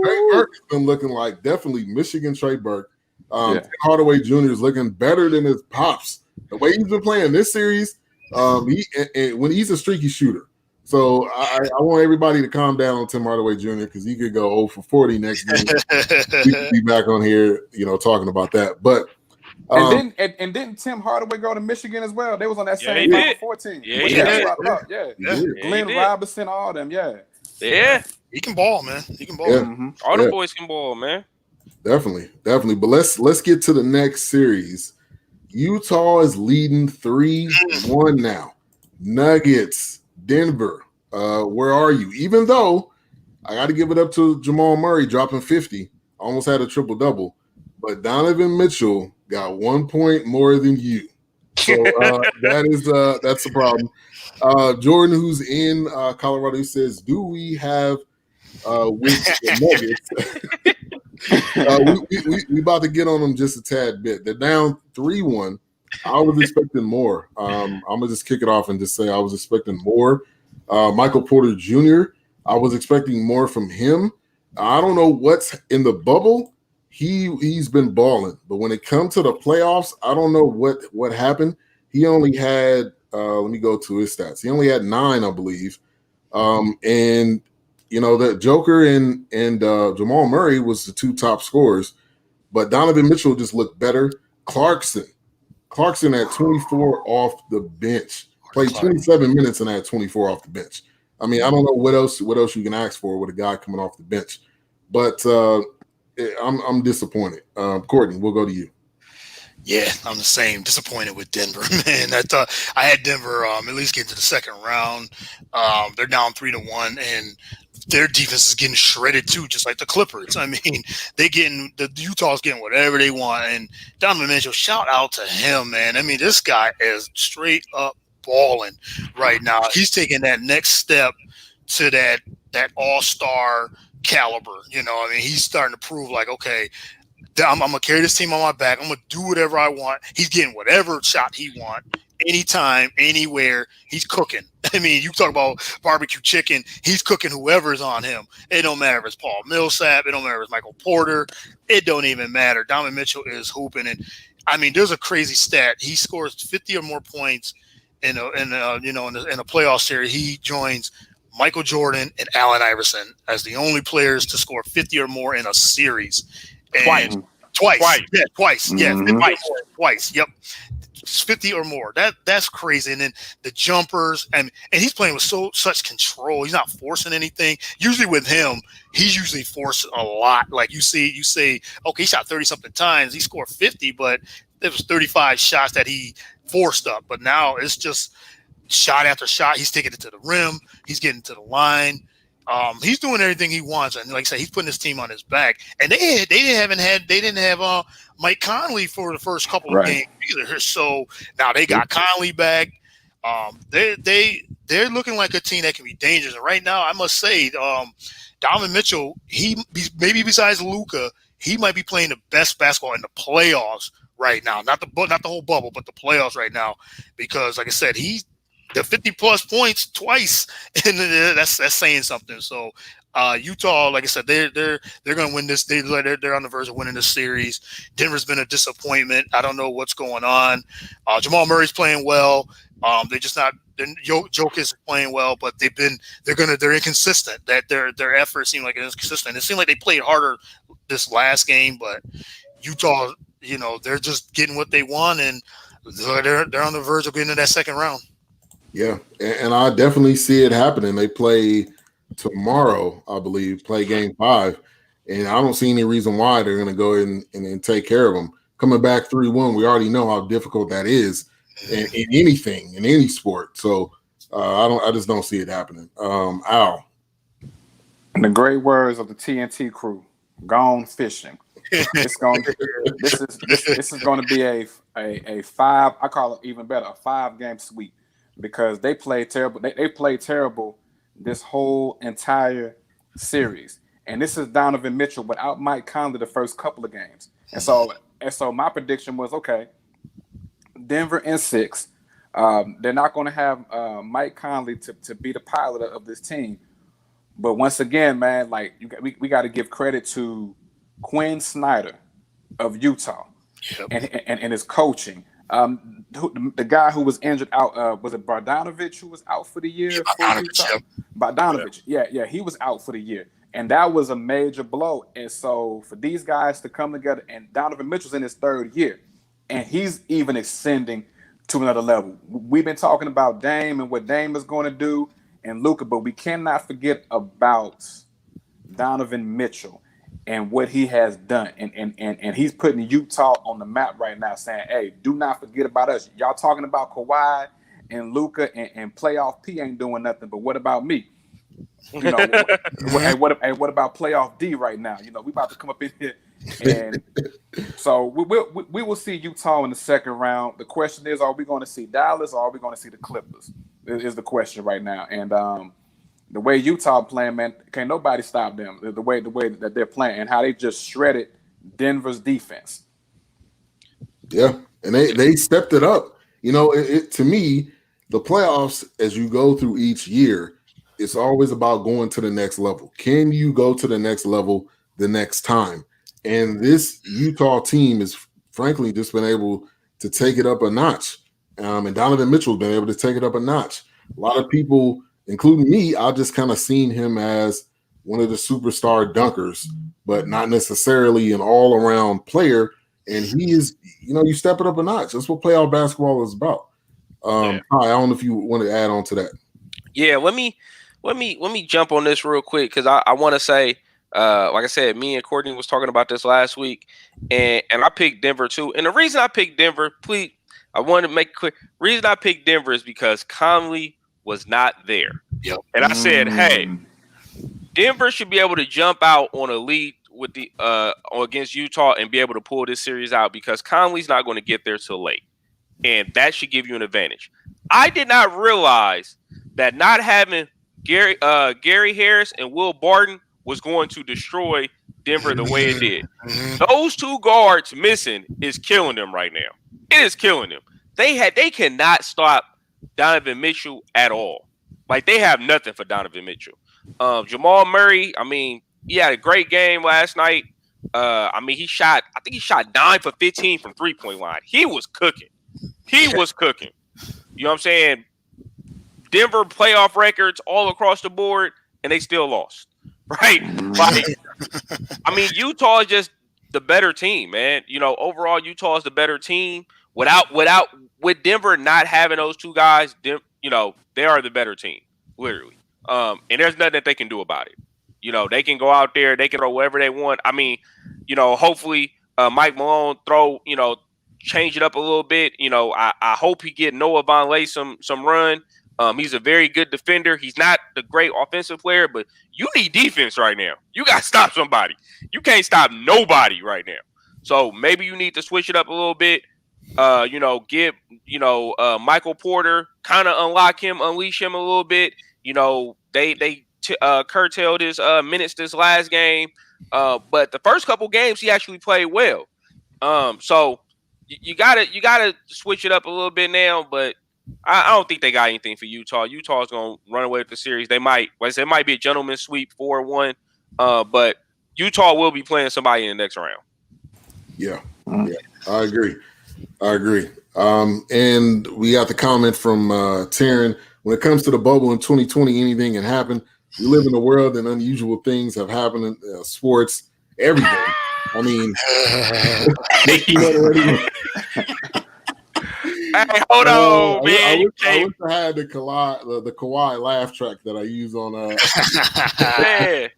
Trey Burke's been looking like definitely Michigan Trey Burke. Tim Hardaway Jr. is looking better than his pops. The way he's been playing this series, when he's a streaky shooter. So I want everybody to calm down on Tim Hardaway Jr. because he could go 0 for 40 next game. We could be back on here, talking about that. But and didn't Tim Hardaway go to Michigan as well? They was on that same Final Four team. Yeah, he did. Glenn Robinson, all them. Yeah. He can ball, man. He can ball. Yeah. Mm-hmm. All the boys can ball, man. Definitely. But let's get to the next series. Utah is leading 3-1 now. Nuggets, Denver, where are you? Even though I got to give it up to Jamal Murray dropping 50, almost had a triple-double, but Donovan Mitchell got 1 point more than you. So that's the problem. Jordan, who's in Colorado, says, do we have with the Nuggets? We about to get on them just a tad bit. They're down 3-1. I was expecting more. I'm gonna just kick it off and just say I was expecting more. Michael Porter Jr. I was expecting more from him. I don't know what's in the bubble. He's been balling, but when it comes to the playoffs, I don't know what happened. He only had let me go to his stats. He only had 9, I believe. And that Joker and Jamal Murray was the 2 top scorers, but Donovan Mitchell just looked better. Clarkson had 24 off the bench, played 27 minutes and had 24 off the bench. I mean, I don't know what else you can ask for with a guy coming off the bench, but I'm disappointed. Courtney, we'll go to you. Yeah, I'm the same. Disappointed with Denver, man. I thought I had Denver at least get to the second round. They're down 3-1, and their defense is getting shredded too, just like the Clippers. I mean, the Utah's getting whatever they want, and Donovan Mitchell, shout out to him, man. I mean, this guy is straight up balling right now. He's taking that next step to that all-star caliber. I mean, he's starting to prove like, okay, I'm going to carry this team on my back. I'm going to do whatever I want. He's getting whatever shot he wants. anytime, anywhere, he's cooking. I mean, you talk about barbecue chicken, he's cooking whoever's on him. It don't matter if it's Paul Millsap, it don't matter if it's Michael Porter, it don't even matter. Donovan Mitchell is hooping, and I mean, there's a crazy stat. He scores 50 or more points in a playoff series. He joins Michael Jordan and Allen Iverson as the only players to score 50 or more in a series. And Twice. Yeah, twice. Mm-hmm. Yeah, twice. Yep. 50 or more. That's crazy. And then the jumpers, and he's playing with such control. He's not forcing anything. Usually with him, he's usually forcing a lot. Like you say, okay, he shot 30 something times. He scored 50, but there was 35 shots that he forced up. But now it's just shot after shot. He's taking it to the rim. He's getting to the line. He's doing everything he wants, and like I said, he's putting his team on his back. And they didn't have Mike Conley for the first couple of games either. So now they got Conley back. They're looking like a team that can be dangerous. And right now, I must say, Donovan Mitchell, he maybe besides Luka, he might be playing the best basketball in the playoffs right now. Not the whole bubble, but the playoffs right now. Because like I said, the 50-plus points twice, and that's saying something. So Utah, like I said, they're going to win this. They're on the verge of winning this series. Denver's been a disappointment. I don't know what's going on. Jamal Murray's playing well. They're just not. Jokic is playing well, but they're inconsistent. That their efforts seem like it's inconsistent. It seemed like they played harder this last game, but Utah, they're just getting what they want, and they're on the verge of getting to that second round. Yeah, and I definitely see it happening. They play tomorrow, I believe, play game 5, and I don't see any reason why they're going to go in and take care of them. Coming back 3-1, we already know how difficult that is in anything, in any sport. So I just don't see it happening. Al. In the great words of the TNT crew, gone fishing. This is going to be a 5. I call it even better, a 5-game sweep. Because they played terrible. They played terrible this whole entire series. And this is Donovan Mitchell without Mike Conley the first couple of games. And so my prediction was, okay, Denver in 6. They're not going to have Mike Conley to be the pilot of this team. But once again, man, like we got to give credit to Quinn Snyder of Utah and his coaching. The guy who was injured out, was it Bogdanovich who was out for the year? Bogdanovich. Yeah, he was out for the year. And that was a major blow. And so for these guys to come together, and Donovan Mitchell's in his 3rd year, and he's even ascending to another level. We've been talking about Dame and what Dame is going to do and Luka, but we cannot forget about Donovan Mitchell and what he has done. And he's putting Utah on the map right now, saying, hey, do not forget about us. Y'all talking about Kawhi and Luka and playoff P ain't doing nothing, but what about me? What about playoff D right now? We about to come up in here. And so we will see Utah in the second round. The question is, are we going to see Dallas or are we going to see the Clippers? Is the question right now. And the way Utah playing, man, can't nobody stop them. The way that they're playing and how they just shredded Denver's defense. Yeah, and they stepped it up. To me, the playoffs, as you go through each year, it's always about going to the next level. Can you go to the next level the next time? And this Utah team has, frankly, just been able to take it up a notch. And Donovan Mitchell has been able to take it up a notch. A lot of people, including me, I just kind of seen him as one of the superstar dunkers, but not necessarily an all-around player. And he is, you step it up a notch. That's what playoff basketball is about. Hi, I don't know if you want to add on to that. Yeah, let me jump on this real quick because I want to say, like I said, me and Courtney was talking about this last week, and I picked Denver too. And the reason I picked Denver, I want to make it clear. The reason I picked Denver is because Conley was not there. Yep. And I said, hey, Denver should be able to jump out on a lead with the against Utah and be able to pull this series out because Conley's not going to get there till late. And that should give you an advantage. I did not realize that not having Gary Harris and Will Barton was going to destroy Denver the way it did. Those 2 guards missing is killing them right now. It is killing them. they cannot stop Donovan Mitchell at all. Like, they have nothing for Donovan Mitchell. Jamal Murray, I mean, he had a great game last night. I think he shot 9 for 15 from 3-point line. He was cooking. You know what I'm saying? Denver playoff records all across the board, and they still lost. Right? Like, I mean, Utah is just the better team, man. You know, overall, Utah is the better team. With Denver not having those two guys, you know, they are the better team, literally. And there's nothing that they can do about it. You know, they can go out there, they can throw whatever they want. I mean, you know, hopefully Mike Malone change it up a little bit. You know, I hope he get Noah Vonleh some run. He's a very good defender. He's not the great offensive player, but you need defense right now. You got to stop somebody. You can't stop nobody right now. So maybe you need to switch it up a little bit. You know, give, you know, Michael Porter, kind of unleash him a little bit. You know, they curtailed his minutes this last game. But the first couple games, he actually played well. So you gotta switch it up a little bit now, but I don't think they got anything for Utah. Utah's gonna run away with the series. They might, like I said, it might be a gentleman's sweep 4-1. But Utah will be playing somebody in the next round. Yeah, I agree. And we got the comment from Taryn. When it comes to the bubble in 2020, anything can happen. We live in a world and unusual things have happened in sports, everything. I mean, hey, hold on, man. I wish I had the Kawhi laugh track that I use on. Man,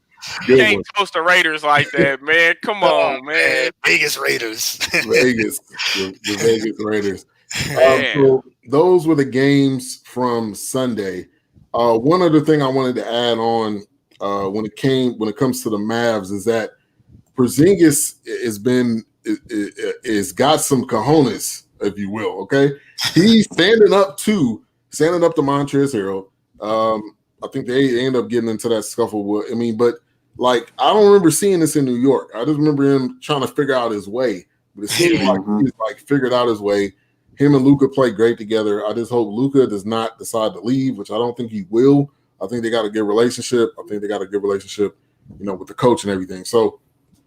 you can't toast the Raiders like that, man. Come on, man. Vegas Raiders. The Vegas Raiders. So those were the games from Sunday. One other thing I wanted to add on when it comes to the Mavs is that Porzingis is got some cojones, if you will. Okay, he's standing up to Montrezl Harrell. I think they end up getting into that scuffle. I mean, but like, I don't remember seeing this in New York. I just remember him trying to figure out his way. But it seems like he's like figured out his way. Him and Luka play great together. I just hope Luka does not decide to leave, which I don't think he will. I think they got a good relationship. You know, with the coach and everything. So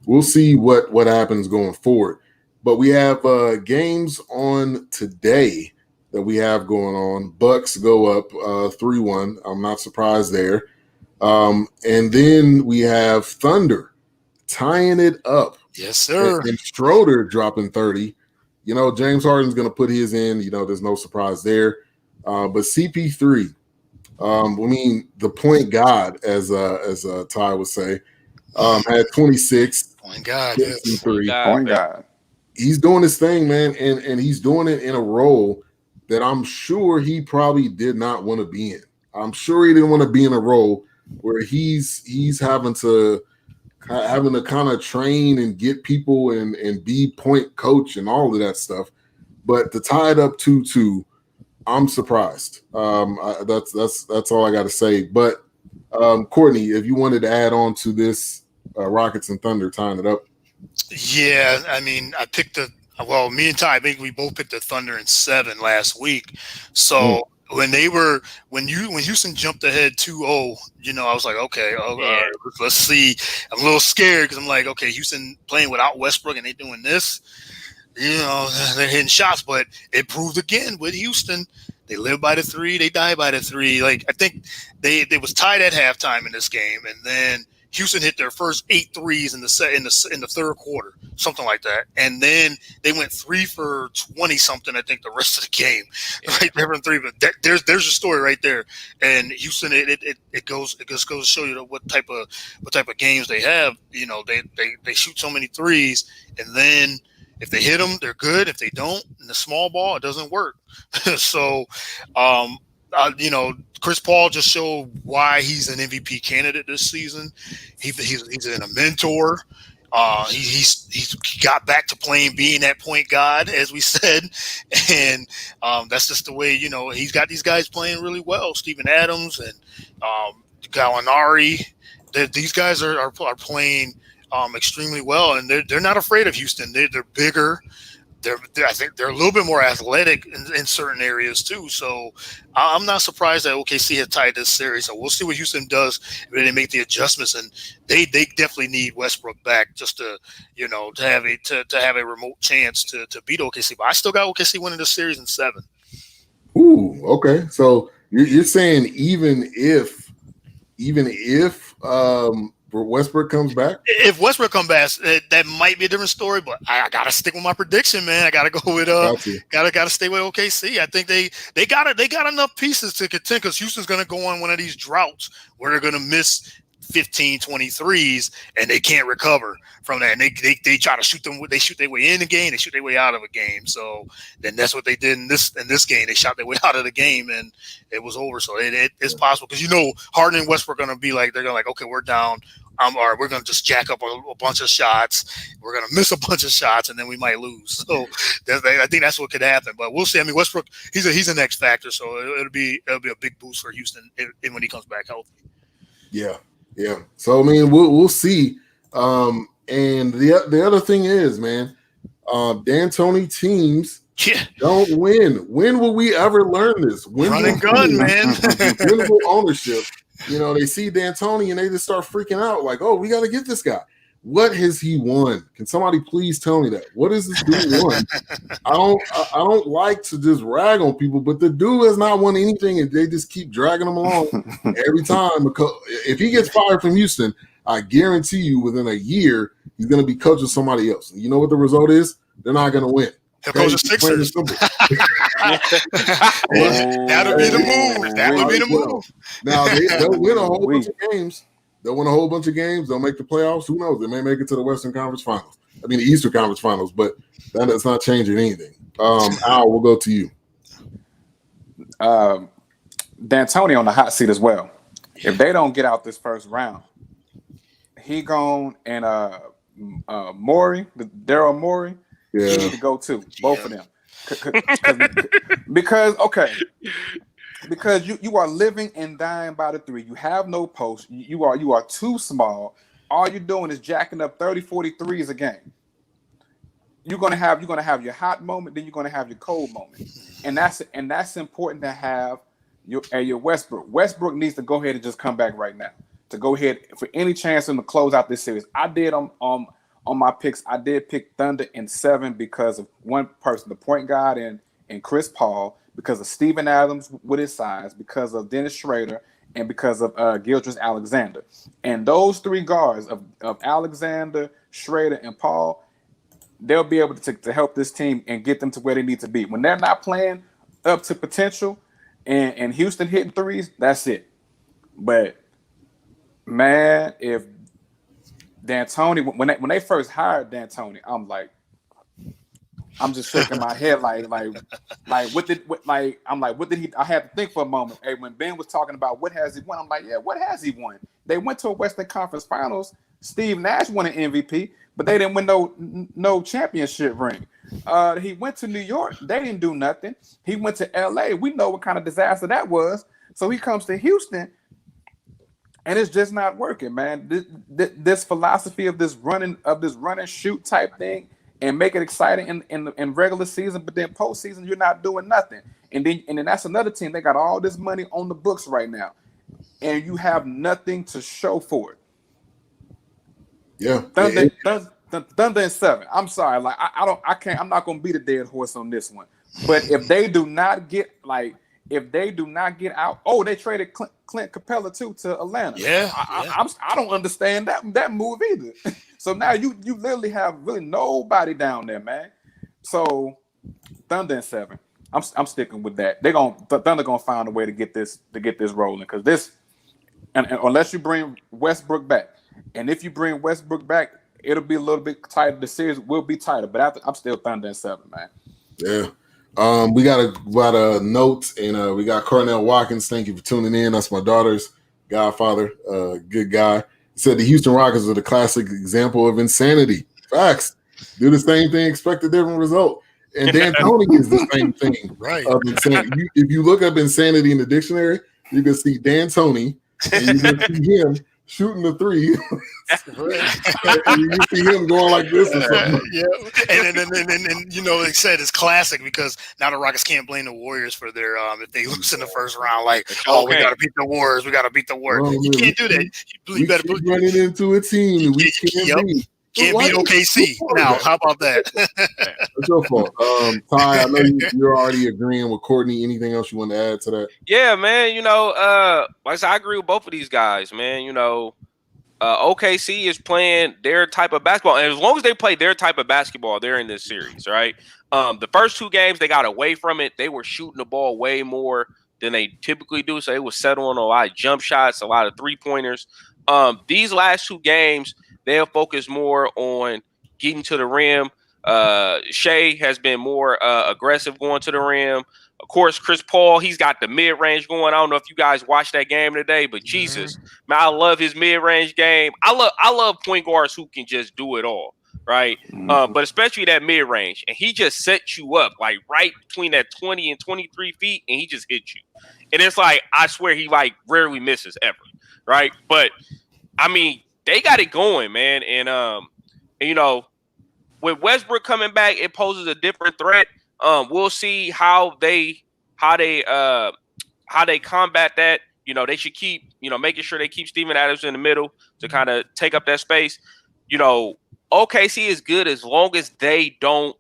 we'll see what happens going forward. But we have games on today that we have going on. Bucks go up 3-1. I'm not surprised there. And then we have Thunder tying it up. Yes, sir. And Schroeder dropping 30. You know, James Harden's going to put his in. You know, there's no surprise there. But CP3, I mean, the point god, as Ty would say, had 26. Point god. Point god. He's doing his thing, man, and he's doing it in a role that I'm sure he probably did not want to be in. I'm sure he didn't want to be in a role where he's having to kind of train and get people and be point coach and all of that stuff. But to tie it up 2-2, I'm surprised. That's all I got to say. But Courtney, if you wanted to add on to this Rockets and Thunder tying it up. Yeah, I mean, me and Ty, I think we both picked the Thunder in 7 last week. So when Houston jumped ahead 2-0, you know, I was like, okay, let's see. I'm a little scared because I'm like, okay, Houston playing without Westbrook and they doing this. You know, they're hitting shots, but it proved again with Houston. They live by the 3, they die by the 3. Like, I think they was tied at halftime in this game, and then Houston hit their first 8 threes in the third quarter, something like that. And then they went 3 for 20 something, I think, the rest of the game. Right there from 3. But there's your story right there. And Houston, it just goes to show you what type of games they have. You know, they shoot so many threes, and then if they hit them, they're good. If they don't, in the small ball, it doesn't work. So, you know, Chris Paul just showed why he's an MVP candidate this season. He's a mentor. He got back to being that point guard, as we said, and that's just the way, you know, he's got these guys playing really well. Steven Adams and Gallinari. These guys are playing extremely well, and they're not afraid of Houston. They're bigger. I think they're a little bit more athletic in certain areas too. So I'm not surprised that OKC had tied this series. So we'll see what Houston does when they make the adjustments. And they definitely need Westbrook back just to have a remote chance to beat OKC. But I still got OKC winning this series in 7. Ooh, okay. So you're saying even if Westbrook comes back? If Westbrook comes back, that might be a different story. But I gotta stick with my prediction, man. I gotta go with gotta stay with OKC. I think they got enough pieces to contend because Houston's gonna go on one of these droughts where they're gonna miss 15, 23s and they can't recover from that. And they try to shoot them. They shoot their way in the game. They shoot their way out of a game. So then that's what they did in this game. They shot their way out of the game and it was over. So it's possible because Harden and Westbrook are gonna be like they're gonna okay, we're down. Or we're going to just jack up a bunch of shots. We're going to miss a bunch of shots, and then we might lose. So I think that's what could happen. But we'll see. I mean, Westbrook, he's an X factor, so it'll be a big boost for Houston when he comes back healthy. Yeah. So I mean, we'll see. And the other thing is, man, D'Antoni teams don't win. When will we ever learn this? Run and gun, man. Winnable ownership. They see D'Antoni and they just start freaking out like, oh, we got to get this guy. What has he won? Can somebody please tell me that? What has this dude won? I don't like to just rag on people, but the dude has not won anything and they just keep dragging him along every time. Because if he gets fired from Houston, I guarantee you within a year, he's going to be coaching somebody else. And you know what the result is? They're not going to win. He'll coach the Sixers. That'll be the move. That would be the move. Now they'll win a whole bunch of games. They'll win a whole bunch of games. They'll make the playoffs. Who knows? They may make it to the Western Conference Finals. I mean, the Eastern Conference Finals. But that's not changing anything. Al, we'll go to you. D'Antoni on the hot seat as well. If they don't get out this first round, he gone and Morey, Daryl Morey. Yeah. You need to go too, both of them, because you are living and dying by the three. You have no post. You are too small. All you're doing is jacking up 30, 40 threes a game. You're gonna have your hot moment, then you're gonna have your cold moment, and that's important to have. Your Westbrook. Westbrook needs to go ahead and just come back right now to go ahead for any chance in to close out this series. I did on my picks, I did pick Thunder in 7 because of one person, the point guard and Chris Paul, because of Steven Adams with his size, because of Dennis Schrader, and because of Gilgeous Alexander. And those 3 guards of Alexander, Schrader, and Paul, they'll be able to help this team and get them to where they need to be. When they're not playing up to potential and Houston hitting threes, that's it. But, man, if D'Antoni, when they first hired D'Antoni, I'm just shaking my head what did he? I had to think for a moment. Hey, when Ben was talking about what has he won, I'm like, yeah, what has he won? They went to a Western Conference Finals. Steve Nash won an MVP, but they didn't win no championship ring. He went to New York. They didn't do nothing. He went to LA. We know what kind of disaster that was. So he comes to Houston. And it's just not working, man. This philosophy of this running shoot type thing, and make it exciting in regular season, but then postseason you're not doing nothing. And then that's another team. They got all this money on the books right now, and you have nothing to show for it. Yeah, Thunder in 7. I'm sorry, I'm not gonna beat a dead horse on this one. But if they do not get out, they traded Clint Capella too to Atlanta. I don't understand that move either. So now you literally have really nobody down there, man. So Thunder in 7. I'm sticking with that. Thunder gonna find a way to get this rolling, because this and unless you bring Westbrook back, and if you bring Westbrook back, it'll be a little bit tighter. The series will be tighter, but I'm still Thunder in 7, man. Yeah. We got a note, and we got Cornell Watkins. Thank you for tuning in. That's my daughter's godfather. Good guy. He said the Houston Rockets are the classic example of insanity. Facts. Do the same thing, expect a different result. And D'Antoni is the same thing. Right. Of insanity. If you look up insanity in the dictionary, you can see D'Antoni, and you can see him shooting the three. And you see him going like this or something. And you know, they said it's classic because now the Rockets can't blame the Warriors for their if they lose in the first round. Like, we got to beat the Warriors. We got to beat the Warriors. Well, you can't do that. You better keep running into a team that we can't beat. Can't beat OKC. Now, how about that? It's your fault. Ty, I know you're already agreeing with Courtney. Anything else you want to add to that? Yeah, man. You know, like I said, I agree with both of these guys, man. You know, OKC is playing their type of basketball, and as long as they play their type of basketball, they're in this series, right? The first two games they got away from it. They were shooting the ball way more than they typically do, so they were settling a lot of jump shots, a lot of 3-pointers. These last two games, they'll focus more on getting to the rim. Shea has been more aggressive going to the rim. Of course, Chris Paul, he's got the mid-range going. I don't know if you guys watched that game today, but Jesus, man, I love his mid-range game. I love point guards who can just do it all, right? But especially that mid-range. And he just sets you up, like, right between that 20 and 23 feet, and he just hits you. And it's like, I swear he, like, rarely misses ever, right? But, I mean, they got it going, man. And you know, with Westbrook coming back, it poses a different threat. We'll see how they combat that. You know, they should keep, you know, making sure they keep Steven Adams in the middle to kind of take up that space. You know, OKC is good as long as they don't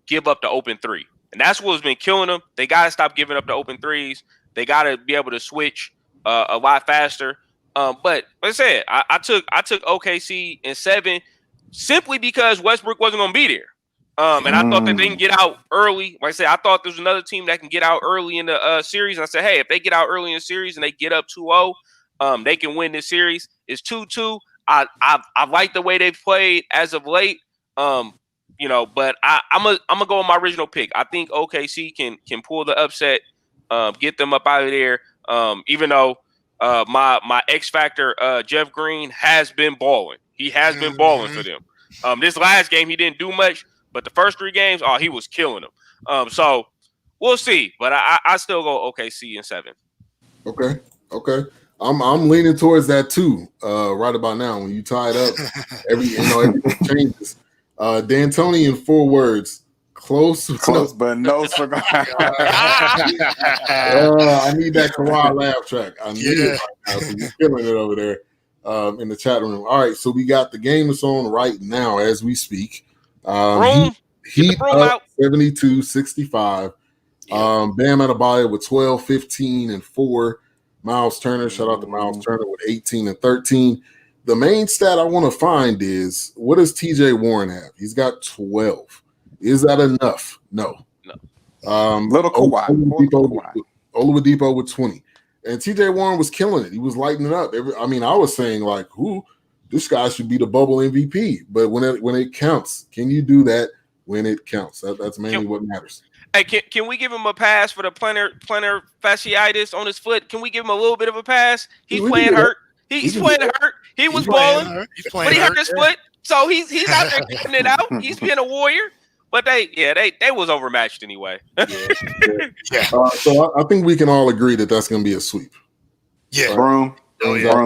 give up the open three. And that's what's been killing them. They got to stop giving up the open threes. They got to be able to switch a lot faster. But like I said, I took OKC in 7 simply because Westbrook wasn't going to be there. And I thought that they can get out early. Like I said, I thought there's another team that can get out early in the series. And I said, hey, if they get out early in the series and they get up 2-0, they can win this series. It's 2-2. I like the way they've played as of late. You know, but I'm gonna go with my original pick. I think OKC can pull the upset, get them up out of there. Even though my X factor Jeff Green has been balling. He has been balling for them. This last game he didn't do much, but the first 3 games, he was killing them. So we'll see. But I still go OKC in 7. Okay. I'm leaning towards that too. Right about now, when you tie it up, everything changes. D'Antoni in 4 words. Close, but no cigar. I need that Kawhi laugh track. I need it right now. So you're killing it over there in the chat room. All right, so we got the game is on right now as we speak. Heat up 72-65. Bam Adebayo with 12, 15, and 4. Miles Turner, shout out to Miles Turner with 18 and 13. The main stat I want to find is, what does TJ Warren have? He's got 12. Is that enough? No. Little Kawhi. Oladipo with 20. And TJ Warren was killing it. He was lighting it up. I was saying, like, this guy should be the bubble MVP. But when it counts, can you do that when it counts? That's mainly what matters. Hey, can we give him a pass for the plantar fasciitis on his foot? Can we give him a little bit of a pass? He's playing hurt. He's playing hurt. He was balling, but he hurt his foot, so he's out there getting it out. He's being a warrior. But they was overmatched anyway. So I think we can all agree that that's going to be a sweep. Yeah, Broom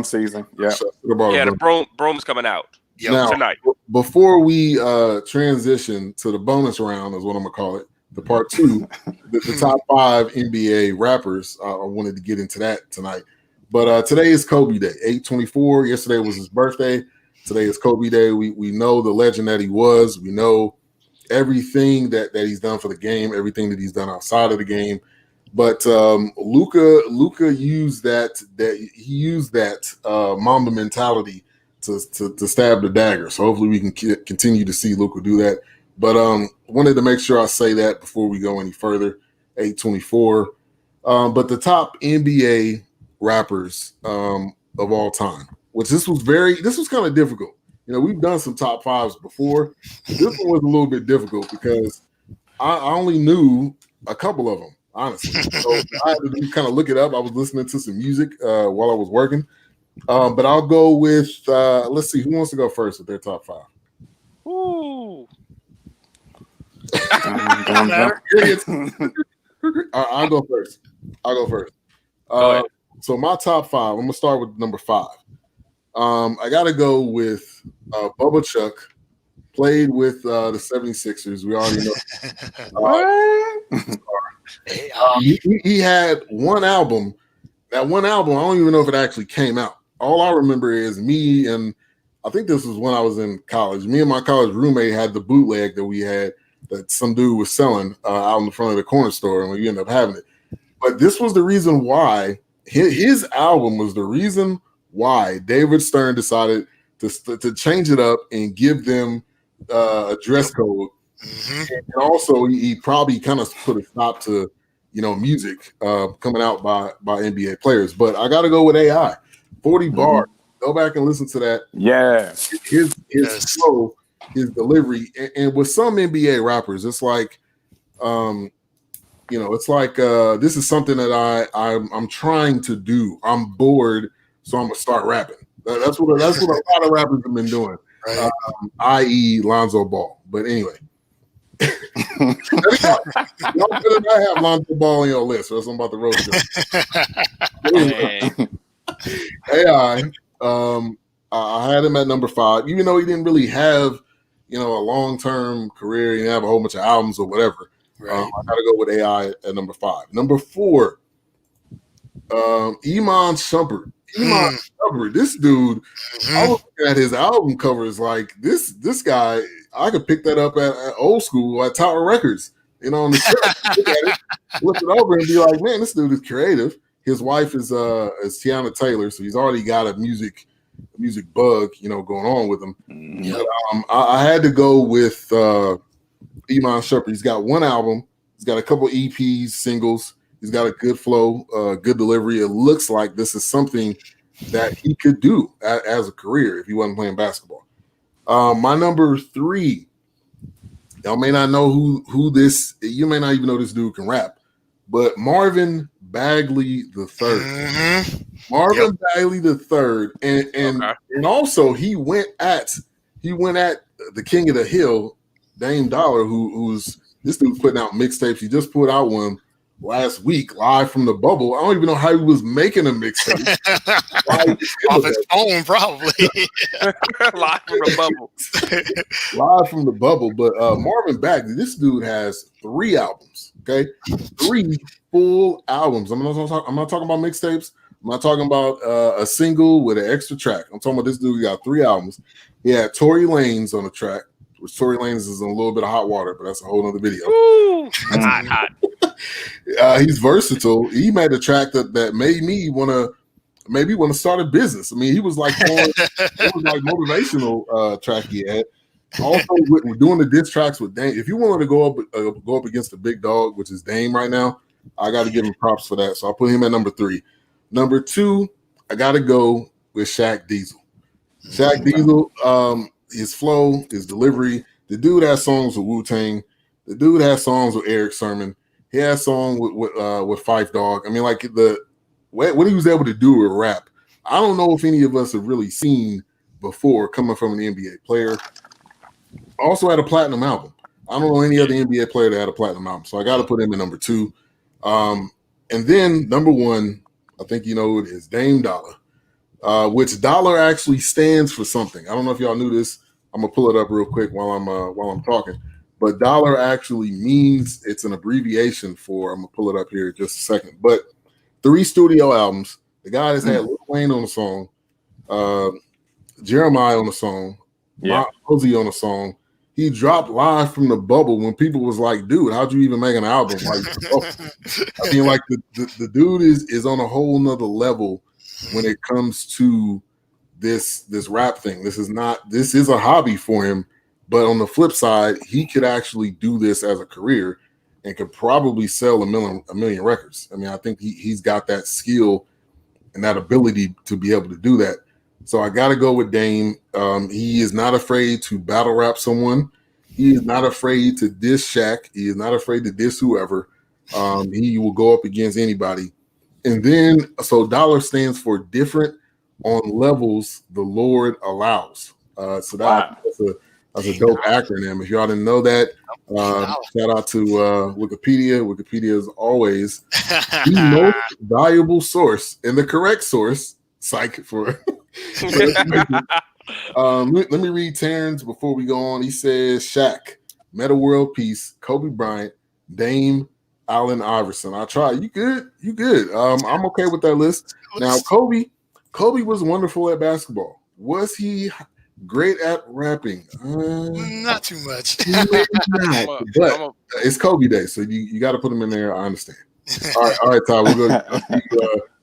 season. Yeah, the Broom's coming out. Now, tonight. Before we transition to the bonus round, is what I'm gonna call it, the part 2, the top 5 NBA rappers. I wanted to get into that tonight. But today is Kobe Day, 8/24. Yesterday was his birthday. Today is Kobe Day. We know the legend that he was. We know everything that he's done for the game, everything that he's done outside of the game. But Luka used that Mamba mentality to stab the dagger. So hopefully we can continue to see Luka do that. But wanted to make sure I say that before we go any further. 8/24. But the top NBA rappers of all time, which this was kind of difficult. You know, we've done some top 5s before. This one was a little bit difficult because I only knew a couple of them, honestly. So I had to kind of look it up. I was listening to some music while I was working. But I'll go with, let's see, who wants to go first with their top 5? Ooh. I'll go first. Go ahead. So my top 5, I'm going to start with number 5. I got to go with Bubba Chuck. Played with the 76ers. We already know. He had one album. That one album, I don't even know if it actually came out. All I remember is me and I think this was when I was in college. Me and my college roommate had the bootleg that we had that some dude was selling out in the front of the corner store, and we ended up having it. But this was the reason why his album was the reason why David Stern decided to change it up and give them a dress code. Mm-hmm. And also, he probably kind of put a stop to music coming out by NBA players. But I got to go with AI. 40 bars. Go back and listen to that. Yeah, his flow, his delivery, and with some NBA rappers, it's like, it's like this is something that I'm trying to do. I'm bored, so I'm gonna start rapping. That's what a lot of rappers have been doing, right. I.e. Lonzo Ball. But anyway, y'all better not have Lonzo Ball on your list, or else I'm about to roast you. AI. I had him at number 5, even though he didn't really have, a long-term career. He didn't have a whole bunch of albums or whatever. Right. I got to go with AI at number 5. Number 4, Iman Shumpert. Shumpert, this dude, I was looking at his album covers like this guy, I could pick that up at old school at Tower Records, on the shelf. Look it over and be like, man, this dude is creative. His wife is Tiana Taylor, so he's already got a music bug, going on with him. But, I had to go with Iman Shumpert. He's got one album. He's got a couple EPs, singles. He's got a good flow, good delivery. It looks like this is something that he could do as a career if he wasn't playing basketball. My number 3, y'all may not know who this. You may not even know this dude can rap, but Marvin Bagley the Third. Marvin Bagley the Third, and also he went at the King of the Hill, Dame Dollar, who's this dude putting out mixtapes. He just put out one last week, live from the bubble. I don't even know how he was making a mixtape. Off his phone, probably. Live from the bubble. Live from the bubble. But Marvin Bagley, this dude has 3 albums. Okay, 3 full albums. I'm not talking about mixtapes. I'm not talking about a single with an extra track. I'm talking about this dude got 3 albums. He had Tory Lanez on the track, which Tory Lanez is in a little bit of hot water, but that's a whole other video. Ooh, hot. He's versatile. He made a track that made me want to start a business. I mean, he was like motivational track he had. Also, we're doing the diss tracks with Dame. If you wanted to go up against the big dog, which is Dame right now, I got to give him props for that. So I'll put him at number 3. Number 2, I got to go with Shaq Diesel. Shaq Diesel, his flow, his delivery. The dude has songs with Wu-Tang. The dude has songs with Eric Sermon. He has songs with Phife Dawg. I mean, like what he was able to do with rap, I don't know if any of us have really seen before coming from an NBA player. Also had a platinum album. I don't know any other NBA player that had a platinum album, so I got to put him in number 2. And then number 1, I think you know it is Dame Dollar, which dollar actually stands for something. I don't know if y'all knew this. I'm gonna pull it up real quick while I'm talking. But dollar actually means, it's an abbreviation for, I'm gonna pull it up here in just a second. But 3 studio albums. The guy has had Lil Wayne on the song, Jeremiah on the song, Ozzy on the song. He dropped live from the bubble when people was like, dude, how'd you even make an album? Like, I mean, like the dude is on a whole nother level when it comes to this rap thing. This is a hobby for him, but on the flip side, he could actually do this as a career and could probably sell a million records. I mean, I think he's got that skill and that ability to be able to do that. So I got to go with Dame. He is not afraid to battle rap someone. He is not afraid to diss Shaq. He is not afraid to diss whoever. He will go up against anybody. And then, so dollar stands for different on levels the Lord allows. So that's a dope acronym. If y'all didn't know that, shout out to Wikipedia. Wikipedia is always the most valuable source and the correct source, psych, for Let me read Terrence before we go on. He says Shaq, Meta World Peace, Kobe Bryant, Dame, Allen Iverson. I try. You good? You good? I'm okay with that list. Now, Kobe was wonderful at basketball. Was he great at rapping? Not too much. Not, but it's Kobe Day, so you got to put him in there. I understand. All right, Ty. We'll go.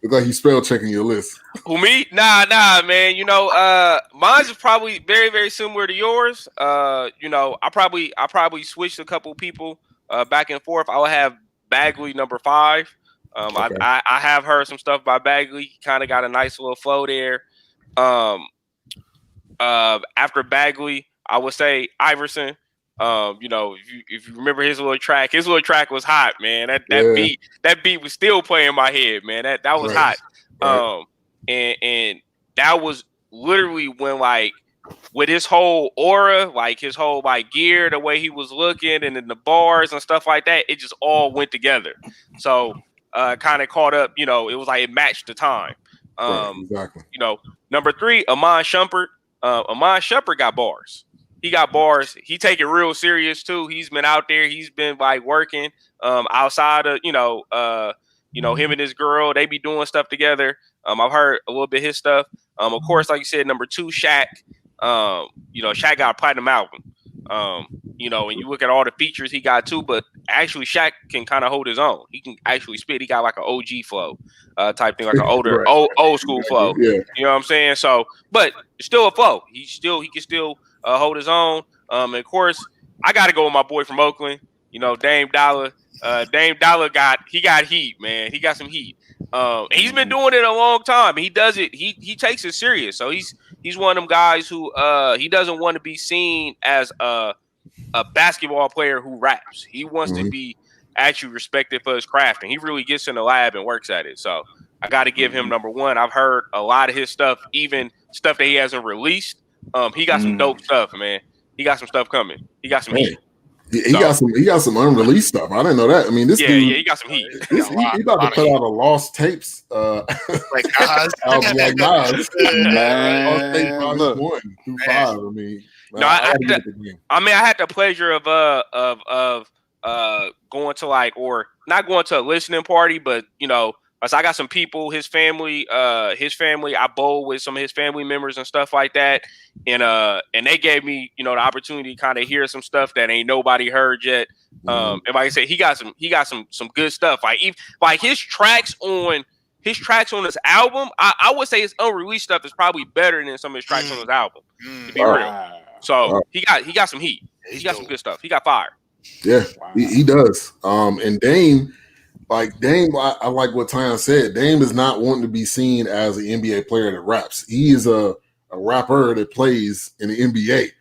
Look like he's spell checking your list. Who, me? Nah, man. You know, mine's is probably very, very similar to yours. You know, I probably switched a couple people back and forth. I would have Bagley number 5. Okay. I have heard some stuff by Bagley. Kind of got a nice little flow there. After Bagley, I would say Iverson. You know, if you remember his little track was hot, man. That beat was still playing in my head, man. That was hot. Right. And that was literally when, like, with his whole aura, like his whole like gear, the way he was looking, and then the bars and stuff like that, it just all went together. So kind of caught up, you know, it was like it matched the time. Exactly. You know, number 3, Amon Shumpert. Amon Shumpert got bars. He got bars. He take it real serious too. He's been out there. He's been like working outside of, you know, him and his girl, they be doing stuff together. I've heard a little bit of his stuff. Of course, like you said, number 2, Shaq. You know, Shaq got a platinum album. You know, and you look at all the features he got too, but actually Shaq can kind of hold his own. He can actually spit. He got like an OG flow type thing, like an older, old school flow. Yeah. You know what I'm saying? So, but still a flow. He can still hold his own. And of course, I got to go with my boy from Oakland. You know, Dame Dollar. Dame Dollar got heat, man. He got some heat. And he's been doing it a long time. He does it. He takes it serious. So he's one of them guys who he doesn't want to be seen as a basketball player who raps. He wants to be actually respected for his craft, and he really gets in the lab and works at it. So I got to give him number 1. I've heard a lot of his stuff, even stuff that he hasn't released. He got some dope stuff, man. He got some stuff coming. He got some heat. He got some unreleased stuff. I didn't know that. I mean, this dude, he got some heat. He about to put out a lost tapes like Nas. album like Nas. Man, tape volume 1 through 5. I mean, I had the pleasure of going to, like, or not going to a listening party, but you know, so I got some people, his family, I bowl with some of his family members and stuff like that. And they gave me, you know, the opportunity to kind of hear some stuff that ain't nobody heard yet. And like I said, he got some good stuff. Like his tracks on his album, I would say his unreleased stuff is probably better than some of his tracks on his album, to be real. So he got some heat. He got some good stuff. He got fire. Yeah, he does. And Dame, I like what Tyon said. Dame is not wanting to be seen as an NBA player that raps. He is a rapper that plays in the NBA.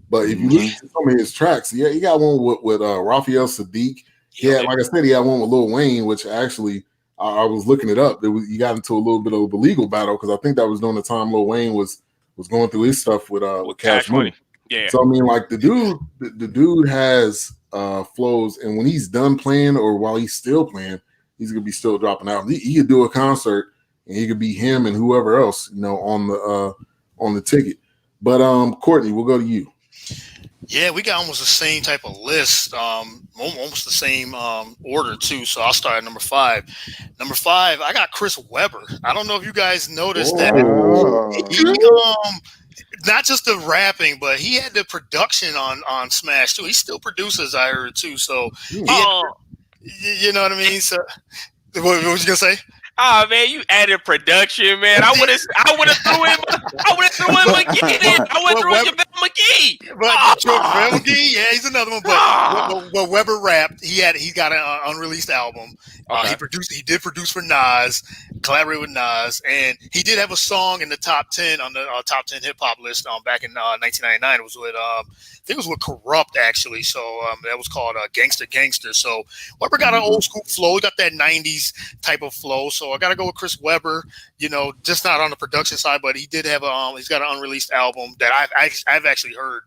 But if you listen to some of his tracks, he got one with Raphael Sadiq. Yeah, like I said, he had one with Lil Wayne, which actually I was looking it up. He got into a little bit of a legal battle because I think that was during the time Lil Wayne was going through his stuff with Cash Money. Yeah. So I mean, like the dude has flows, and when he's done playing or while he's still playing, he's gonna be still dropping out. He could do a concert, and he could be him and whoever else, you know, on the ticket. But Courtney, we'll go to you. Yeah, we got almost the same type of list, almost the same order too. So I'll start at number 5. Number 5, I got Chris Webber. I don't know if you guys noticed that. Not just the rapping, but he had the production on Smash too. He still produces, I heard too. So you know what I mean. So what was you gonna say? Oh man, you added production, man. I would have threw in McGee. I would have threw in JaVale McGee. But JaVale McGee, yeah, he's another one. But Weber rapped. He got an unreleased album. Okay. He did produce for Nas, collaborate with Nas, and he did have a song in the top 10 on the top 10 hip hop list back in 1999. It was with I think it was with Corrupt actually. So that was called Gangster Gangster. So Weber got an old school flow. He got that 90s type of flow. So I got to go with Chris Webber. You know, just not on the production side, but he did have he's got an unreleased album that I've actually heard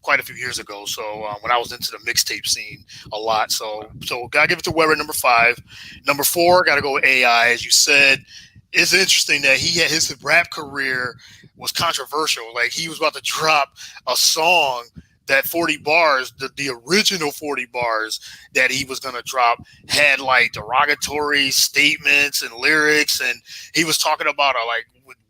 quite a few years ago. So when I was into the mixtape scene a lot. So gotta give it to Weber, number 5. Number 4, gotta go with AI. As you said, it's interesting that his rap career was controversial. Like he was about to drop a song that 40 bars, the original 40 bars that he was going to drop had like derogatory statements and lyrics. And he was talking about like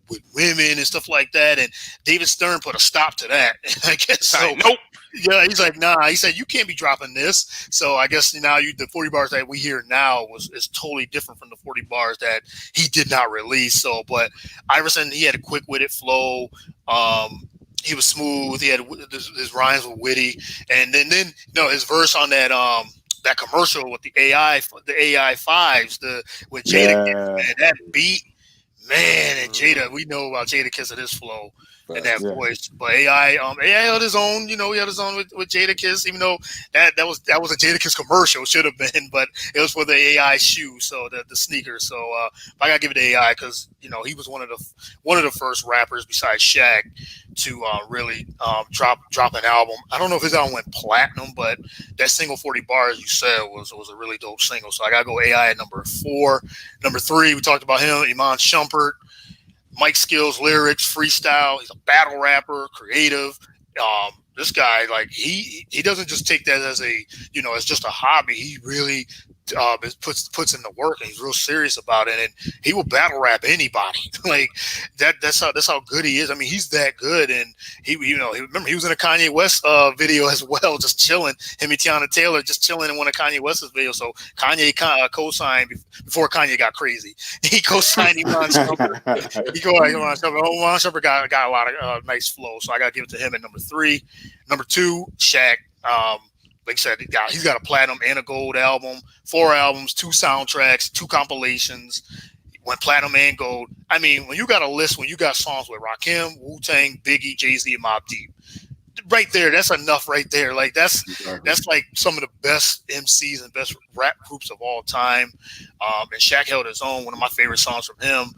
with women and stuff like that. And David Stern put a stop to that. I guess so. Nope. Yeah, he's like, nah. He said, you can't be dropping this. So I guess now the 40 bars that we hear now is totally different from the 40 bars that he did not release. So, but Iverson, he had a quick-witted flow. He was smooth. He had his rhymes were witty, and then his verse on that that commercial with the AI fives with Jada, man, that beat, man, and Jada. We know about Jada Kiss and his flow. And that voice, but AI had his own, he had his own with Jadakiss, even though that was a Jadakiss commercial, should have been, but it was for the AI shoe, so the sneakers. So I gotta give it to AI because he was one of the first rappers besides Shaq to really drop an album. I don't know if his album went platinum, but that single 40 bars you said was a really dope single. So I gotta go AI at number 4. Number 3, we talked about him, Iman Shumpert. Mic skills, lyrics, freestyle. He's a battle rapper, creative. This guy, like he doesn't just take that as as just a hobby. He really puts in the work, and he's real serious about it. And he will battle rap anybody. Like that's how good he is. I mean, he's that good. And he remember he was in a Kanye West video as well, just chilling. Him and Tiana Taylor just chilling in one of Kanye West's videos. So Kanye co-signed before Kanye got crazy. He co-signed Iman Shumpert. Iman Shumpert got a lot of nice flow. So I got to give it to him at number 3. Number 2, Shaq. Like I said, he's got a platinum and a gold album, 4 albums, 2 soundtracks, 2 compilations, went platinum and gold. I mean, when you got a list, when you got songs with Rakim, Wu-Tang, Biggie, Jay-Z, and Mobb Deep, right there, that's enough right there. Like that's like some of the best MCs and best rap groups of all time. And Shaq held his own. One of my favorite songs from him.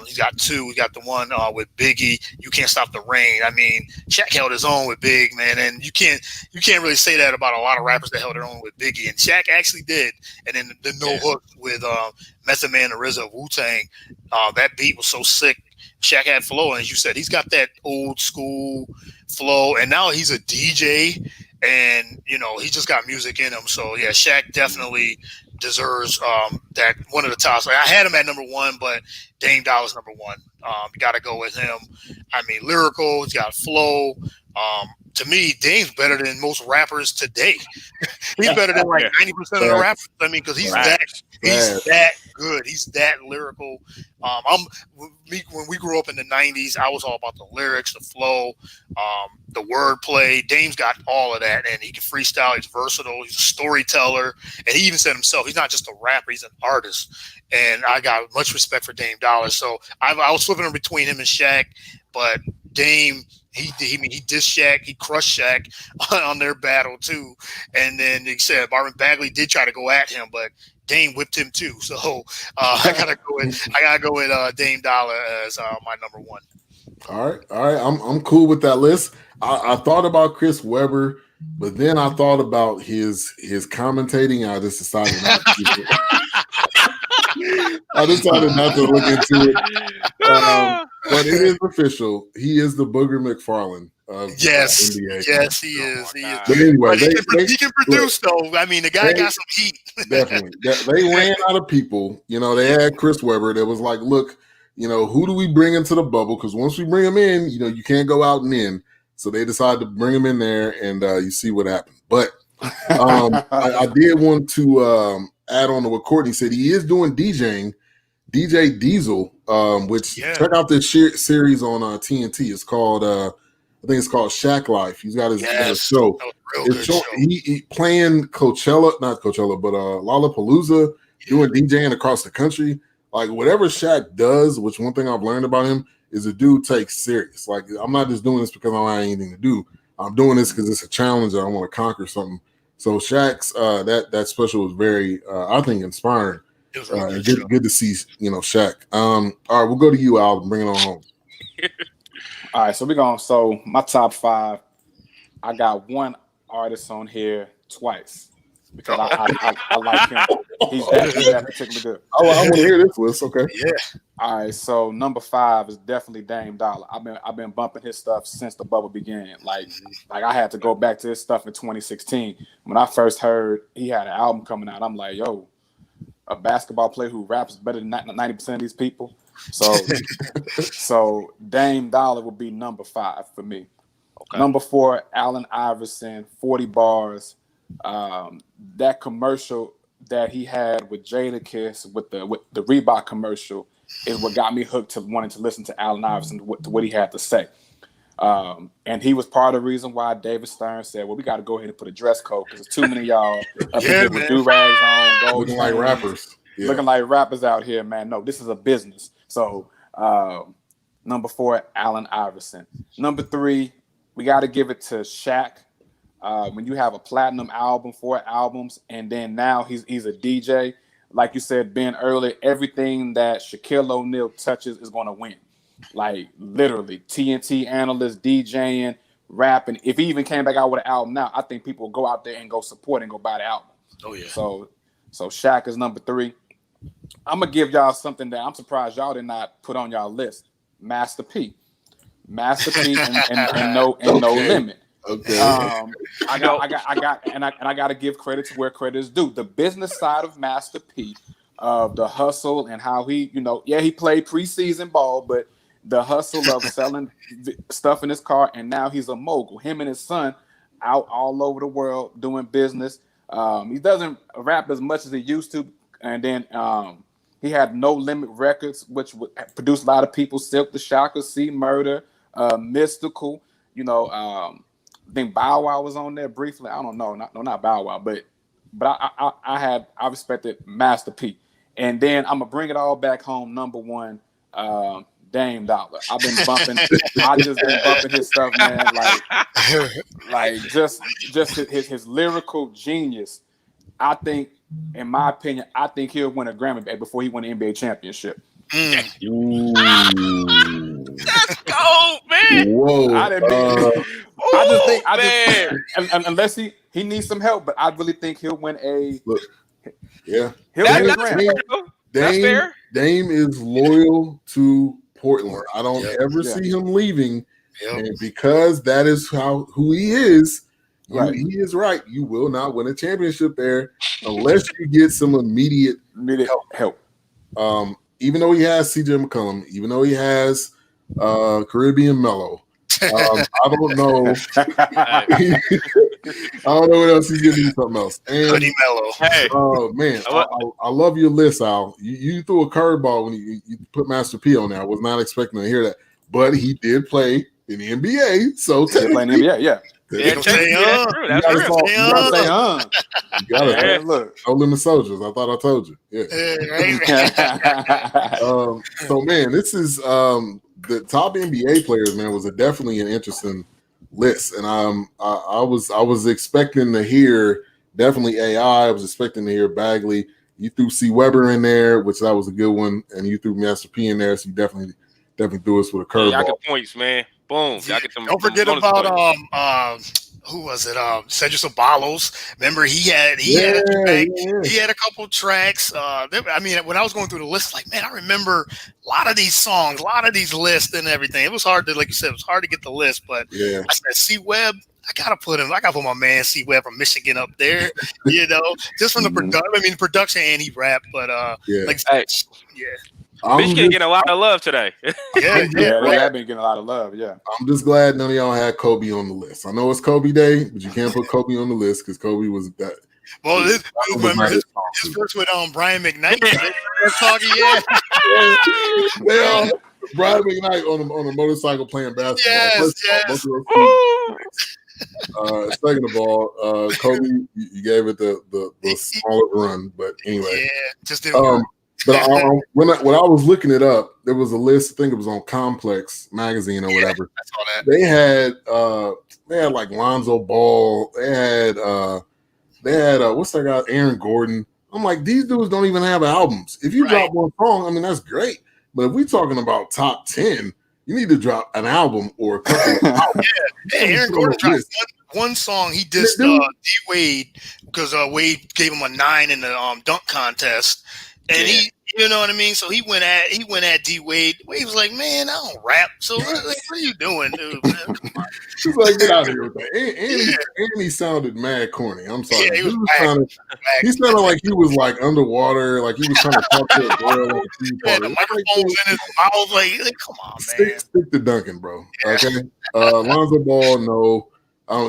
He's got 2. We got the one with Biggie, "You Can't Stop the Rain." I mean, Shaq held his own with Big, man, and you can't really say that about a lot of rappers that held their own with Biggie, and Shaq actually did. And then the No Hook with Method Man and RZA of Wu-Tang, that beat was so sick. Shaq had flow, and as you said, he's got that old school flow, and now he's a DJ, and he just got music in him. So yeah, Shaq definitely deserves that one of the tops. Like, I had him at number 1, but Dame Dollar's number 1. You got to go with him. I mean, lyrical, he's got flow. To me, Dame's better than most rappers today. He's better than like 90% of the rappers. I mean, because he's that good. He's that lyrical. When we grew up in the 90s, I was all about the lyrics, the flow, the wordplay. Dame's got all of that, and he can freestyle. He's versatile. He's a storyteller, and he even said himself, he's not just a rapper, he's an artist. And I got much respect for Dame Dollar. So I was flipping in between him and Shaq, but Dame, he dissed Shaq, he crushed Shaq on their battle too. And then he said Marvin Bagley did try to go at him, but Dame whipped him too. So I gotta go with Dame Dollar as my number 1. All right. I'm cool with that list. I thought about Chris Webber, but then I thought about his commentating. I just decided not to. I decided not to look into it. But it is official. He is the Booger McFarlane of NBA. Yes, he is. He is. But anyway, he can produce, though. I mean, the guy got some heat. Definitely. They ran out of people. They had Chris Webber that was like, look, who do we bring into the bubble? Because once we bring him in, you can't go out and in. So they decided to bring him in there, and you see what happened. But I did want to add on to what Courtney said. He is doing DJing, DJ Diesel, which check out this series on TNT. It's called, I think it's called Shack Life. He's got his show. He playing not Coachella, but Lollapalooza, doing DJing across the country. Like whatever Shaq does, which one thing I've learned about him is a dude takes serious. Like I'm not just doing this because I don't have anything to do. I'm doing this because it's a challenge and I want to conquer something. So Shaq's that special was very, I think, inspiring. It was really good to see, Shaq. All right, we'll go to you, Al. Bring it on home. All right, so my top 5. I got one artist on here twice because I like him. He's that particularly good. I want to hear this list. Okay. Yeah. All right, so number 5 is definitely Dame Dollar. I've been bumping his stuff since the bubble began. Like I had to go back to his stuff in 2016 when I first heard he had an album coming out. I'm like, yo, a basketball player who raps better than 90% of these people. So Dame Dollar would be number 5 for me. Okay. Number 4, Allen Iverson, 40 bars. That commercial that he had with Jadakiss with the Reebok commercial is what got me hooked to wanting to listen to Allen Iverson, to what he had to say. And he was part of the reason why David Stern said, well, we got to go ahead and put a dress code because there's too many y'all up here with do-rags on, gold looking like rappers. Yeah. Looking like rappers out here, man. No, this is a business. So number 4, Allen Iverson. Number 3, we got to give it to Shaq. When you have a platinum album, 4 albums, and then now he's a DJ. Like you said, Ben, earlier, everything that Shaquille O'Neal touches is going to win. Like, literally, TNT analyst, DJing, rapping. If he even came back out with an album now, I think people will go out there and go support and go buy the album. Oh, yeah. So Shaq is number 3. I'm going to give y'all something that I'm surprised y'all did not put on y'all list. Master P. Master P and no limit. Okay. I got to give credit to where credit is due. The business side of Master P, the hustle and how he, he played preseason ball, but the hustle of selling stuff in his car, and now he's a mogul. Him and his son out all over the world doing business. He doesn't rap as much as he used to, and then he had No Limit Records, which would produce a lot of people. Silk the Shocker, C Murder, Mystical. I think Bow Wow was on there briefly. I don't know, not Bow Wow, but I respected Master P. And then I'm gonna bring it all back home. Number 1, Dame Dollar. I've just been bumping his stuff, man. Like just his lyrical genius. I think, in my opinion, he'll win a Grammy before he win an NBA championship. Let's go, man. Whoa. I just think unless he needs some help, but I really think he'll win a. Look, yeah, he'll win a Grammy. That's fair. Dame is loyal to Portland. I don't ever see him leaving, and because that is who he is. Right. He is right. You will not win a championship there unless you get some immediate help. Even though he has CJ McCollum, even though he has Caribbean Mellow, I don't know. I don't know what else he's gonna do. Something else. And Mellow. Hey, man, I love your list, Al. You threw a curveball when you put Master P on there. I was not expecting to hear that, but he did play in the NBA. So technically, in the NBA, yeah. That's true. That's true. You gotta say, You gotta look. No Limit Soldiers. I thought I told you. Yeah. So man, this is the top NBA players. Man, was definitely an interesting list, and I was expecting to hear definitely AI. I was expecting to hear Bagley. You threw C Weber in there, which that was a good one, and you threw Master P in there, so you definitely threw us with a curveball. Y'all get points, man. Boom. Don't forget about who was it? Cedric Sabalos. Remember, he had a couple tracks. When I was going through the list, like, man, I remember a lot of these songs, a lot of these lists and everything. It was hard to, like you said, it was hard to get the list. But I said, C Webb, I gotta put my man C Webb from Michigan up there. Just from the production, and he rapped. But Michigan getting a lot of love today. They have been getting a lot of love. Yeah, I'm just glad none of y'all had Kobe on the list. I know it's Kobe Day, but you can't put Kobe on the list because Kobe was that. Well, his first with Brian McKnight. Brian McKnight on a motorcycle playing basketball. Second of all, Kobe, you gave it the smaller run, but anyway, just didn't work. But when I was looking it up, there was a list. I think it was on Complex magazine or whatever. I saw that. They had like Lonzo Ball. They had what's that guy? Aaron Gordon. I'm like, these dudes don't even have albums. If you drop one song, I mean that's great. But if we're talking about top 10, you need to drop an album or a couple of albums. Aaron Gordon dropped one song he dissed D Wade because Wade gave him a 9 in the dunk contest, and he, you know what I mean. So he went at D Wade. Wade was like, "Man, I don't rap. So what are you doing, dude? Man, come on." He's like, "Get out of here with that." And he sounded mad corny. I'm sorry. Yeah, he sounded like he was like underwater, like he was trying to talk to a girl on a tea party. The microphone's in his mouth. Like, come on, man. Stick to Duncan, bro. Okay. Lonzo Ball, no.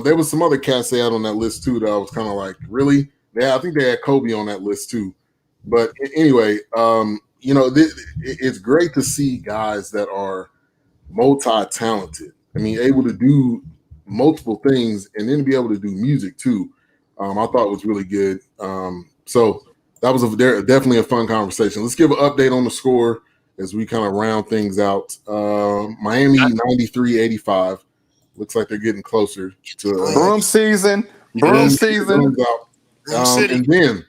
There was some other cats they had on that list too that I was kind of like, really? Yeah, I think they had Kobe on that list too. But anyway, it's great to see guys that are multi-talented. I mean, able to do multiple things and then to be able to do music too. I thought was really good. So that was definitely a fun conversation. Let's give an update on the score as we kind of round things out. Miami 93-85. Looks like they're getting closer to broom season. Broom season. And then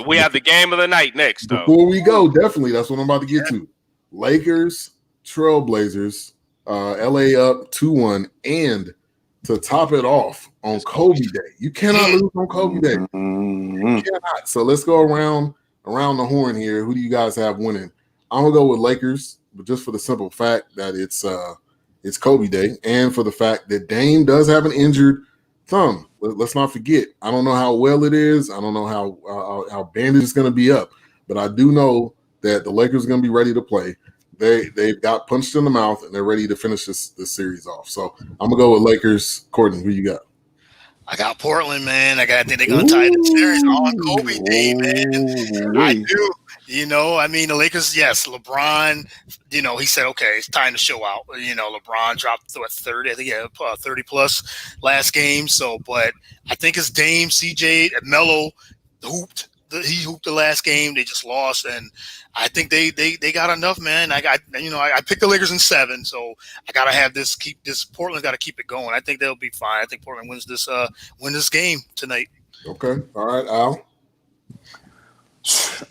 we have the game of the night next. Before we go, definitely that's what I'm about to get to. Lakers, Trailblazers, LA up 2-1, and to top it off on Kobe Day. You cannot lose on Kobe Day. You cannot. So let's go around the horn here. Who do you guys have winning? I'm gonna go with Lakers, but just for the simple fact that it's Kobe Day, and for the fact that Dame does have an injured thumb. Let's not forget. I don't know how well it is. I don't know how bandaged it's going to be up, but I do know that the Lakers are going to be ready to play. They've got punched in the mouth and they're ready to finish this series off. So I'm gonna go with Lakers. Courtney, who you got? I got Portland, man. I think they're gonna tie the series on Kobe Day, man. I do. I mean, the Lakers, yes, LeBron, he said, okay, it's time to show out. LeBron dropped 30, I think, 30 plus last game. So, but I think it's Dame, CJ, and Melo hooped. He hooped the last game. They just lost, and I think they got enough, man. I picked the Lakers in 7, so I gotta have this. Portland got to keep it going. I think they'll be fine. I think Portland wins this game tonight. Okay, all right, Al.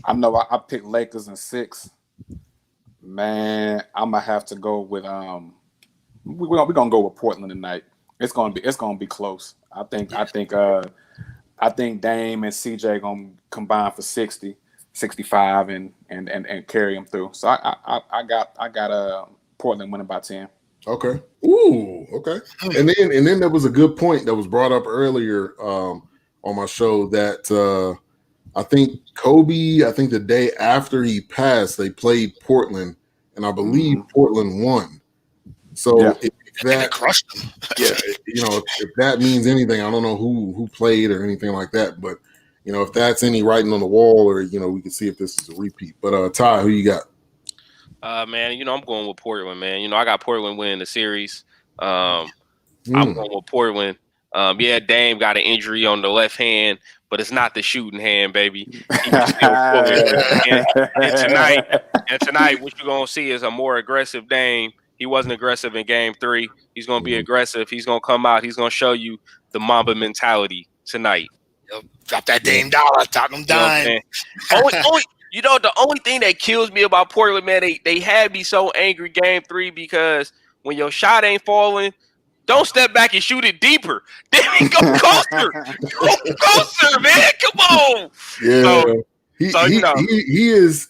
I know I picked Lakers in 6. Man, I'm gonna have to go with we're gonna go with Portland tonight. It's gonna be close. I think Dame and CJ gonna combine for 60, 65 and carry them through. So I got Portland winning by 10. Okay. Ooh, okay. And then there was a good point that was brought up earlier on my show that I think Kobe, the day after he passed, they played Portland, and I believe Portland won. So if that crushed them. if that means anything, I don't know who played or anything like that, but if that's any writing on the wall, or we can see if this is a repeat. But Ty, who you got? Man, I'm going with Portland, man. I got Portland winning the series. I'm going with Portland. Dame got an injury on the left hand, but it's not the shooting hand, baby. He's still and tonight, what you're gonna see is a more aggressive Dame. He wasn't aggressive in Game 3. He's gonna be aggressive. He's gonna come out. He's gonna show you the Mamba mentality tonight. Drop that Dame dollar, top them dime. The only thing that kills me about Portland, man, they had me so angry Game 3 because when your shot ain't falling, don't step back and shoot it deeper. Then go closer. Go closer, man. Come on. Yeah. He is.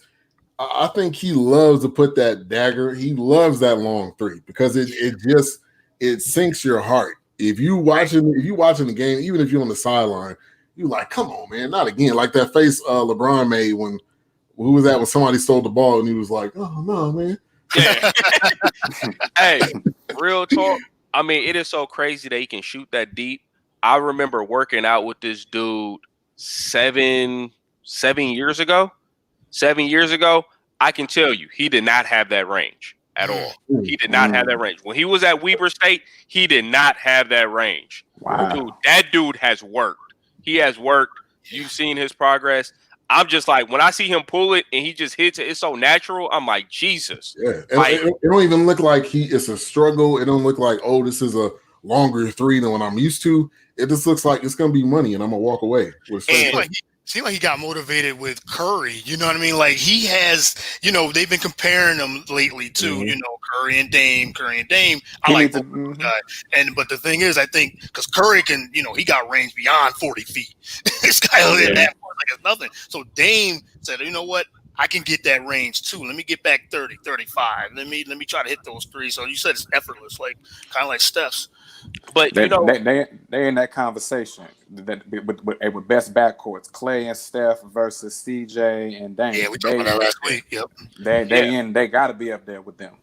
I think he loves to put that dagger. He loves that long 3 because it sinks your heart. If you watching the game, even if you're on the sideline, you like, come on, man, not again. Like that face LeBron made when somebody stole the ball and he was like, oh no, man. Yeah. Hey, real talk. I mean, it is so crazy that he can shoot that deep. I remember working out with this dude 7 years ago. 7 years ago, I can tell you, he did not have that range at all. He did not have that range. When he was at Weber State, he did not have that range. Wow. Dude, that dude has worked. He has worked. You've seen his progress. I'm just like, when I see him pull it and he just hits it, it's so natural. I'm like, Jesus. Yeah. It don't even look like it's a struggle. It don't look like, oh, this is a longer 3 than what I'm used to. It just looks like it's going to be money and I'm going to walk away. seemed like he got motivated with Curry. You know what I mean? Like he has, they've been comparing them lately too. Mhm. Curry and Dame. I He like needs to- both those guys. But the thing is, I think because Curry can, he got range beyond 40 feet. This guy hit that far like it's nothing. So Dame said, you know what? I can get that range too. Let me get back 30, 35. Let me try to hit those threes. So you said it's effortless, like kind of like Steph's. But They in that conversation with best backcourts, Clay and Steph versus CJ and Dame. Yeah, we talked about that last week. Yep. They got to be up there with them.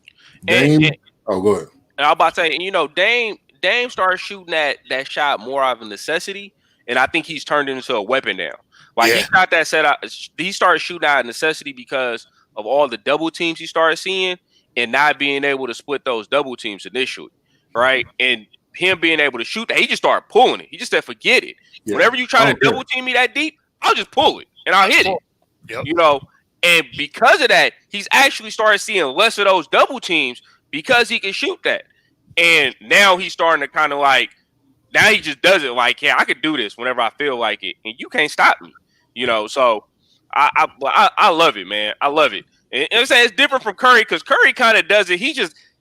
Dame. Go ahead. And I was about to say, Dame started shooting that shot more out of necessity, and I think he's turned it into a weapon now. Like he got that set out. He started shooting out of necessity because of all the double teams he started seeing, and not being able to split those double teams initially, right? And him being able to shoot that, he just started pulling it. He just said, "Forget it. Yeah. Whenever you try to double team me that deep, I'll just pull it and I'll hit it." Yep. And because of that, he's actually started seeing less of those double teams because he can shoot that. And now he's starting to kind of like, now he just does it like, yeah, I could do this whenever I feel like it, and you can't stop me. So I love it, man. I love it. And I'm saying it's different from Curry because Curry kind of does it.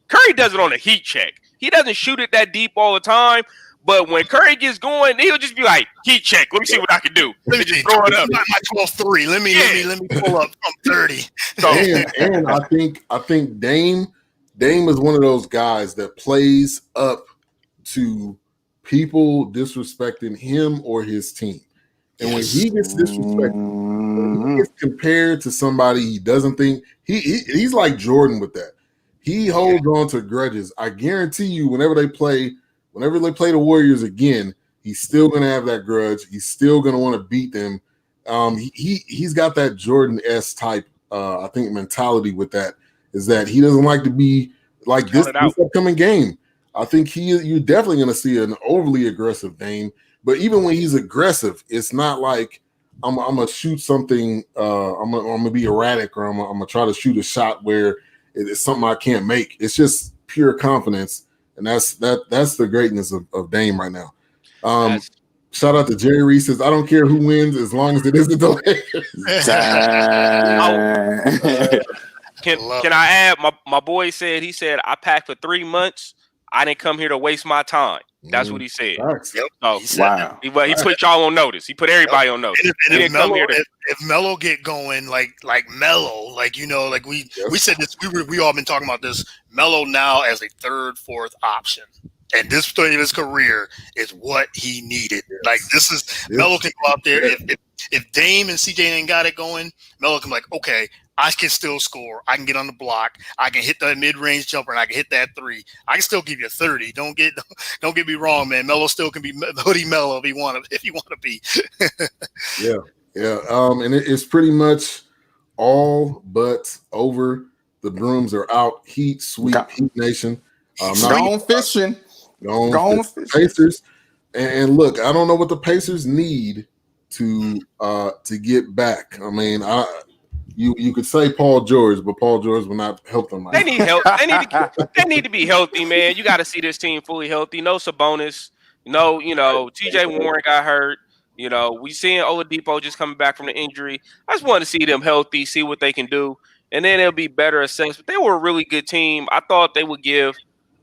Curry does it on a heat check. He doesn't shoot it that deep all the time. But when Curry gets going, he'll just be like, heat check. Let me see what I can do. Let me just throw it up. My 12-3. Let me pull up from 30. So, and I think Dame is one of those guys that plays up to people disrespecting him or his team. And when he gets disrespected, when he gets compared to somebody he doesn't think, he's like Jordan with that. He holds on to grudges. I guarantee you, whenever they play the Warriors again, he's still going to have that grudge. He's still going to want to beat them. He's got that Jordan-esque type, I think, mentality with that, is that he doesn't like to be like this upcoming game. I think you're definitely going to see an overly aggressive Dame. But even when he's aggressive, it's not like I'm going to shoot something, I'm going to be erratic, or I'm going to try to shoot a shot where it's something I can't make. It's just pure confidence. And that's the greatness of Dame right now. Shout out to Jerry Reese. Says, I don't care who wins as long as it isn't the Lakers. Can I add? My boy said, I packed for 3 months. I didn't come here to waste my time. That's what he said. Yep. So, wow. He put y'all on notice. He put everybody on notice. And if Melo get going like Melo, like we said this, we all been talking about this. Melo now as a third, fourth option. And this point in his career is what he needed. Yes. Like Melo can go out there. If Dame and CJ ain't got it going, Melo can be like, okay, I can still score. I can get on the block. I can hit the mid-range jumper, and I can hit that three. I can still give you 30. Don't get me wrong, man. Melo still can be hoodie Melo if you want to be. Yeah. And it's pretty much all but over. The brooms are out. Heat sweep, Heat Nation. Gone fishing. Gone fishing. Pacers. And look, I don't know what the Pacers need to get back. I mean, You could say Paul George, but Paul George will not help them. They need help. They need to be healthy, man. You got to see this team fully healthy. No Sabonis. No, TJ Warren got hurt. We seeing Oladipo just coming back from the injury. I just want to see them healthy, see what they can do, and then it'll be better assessed. But they were a really good team. I thought they would give.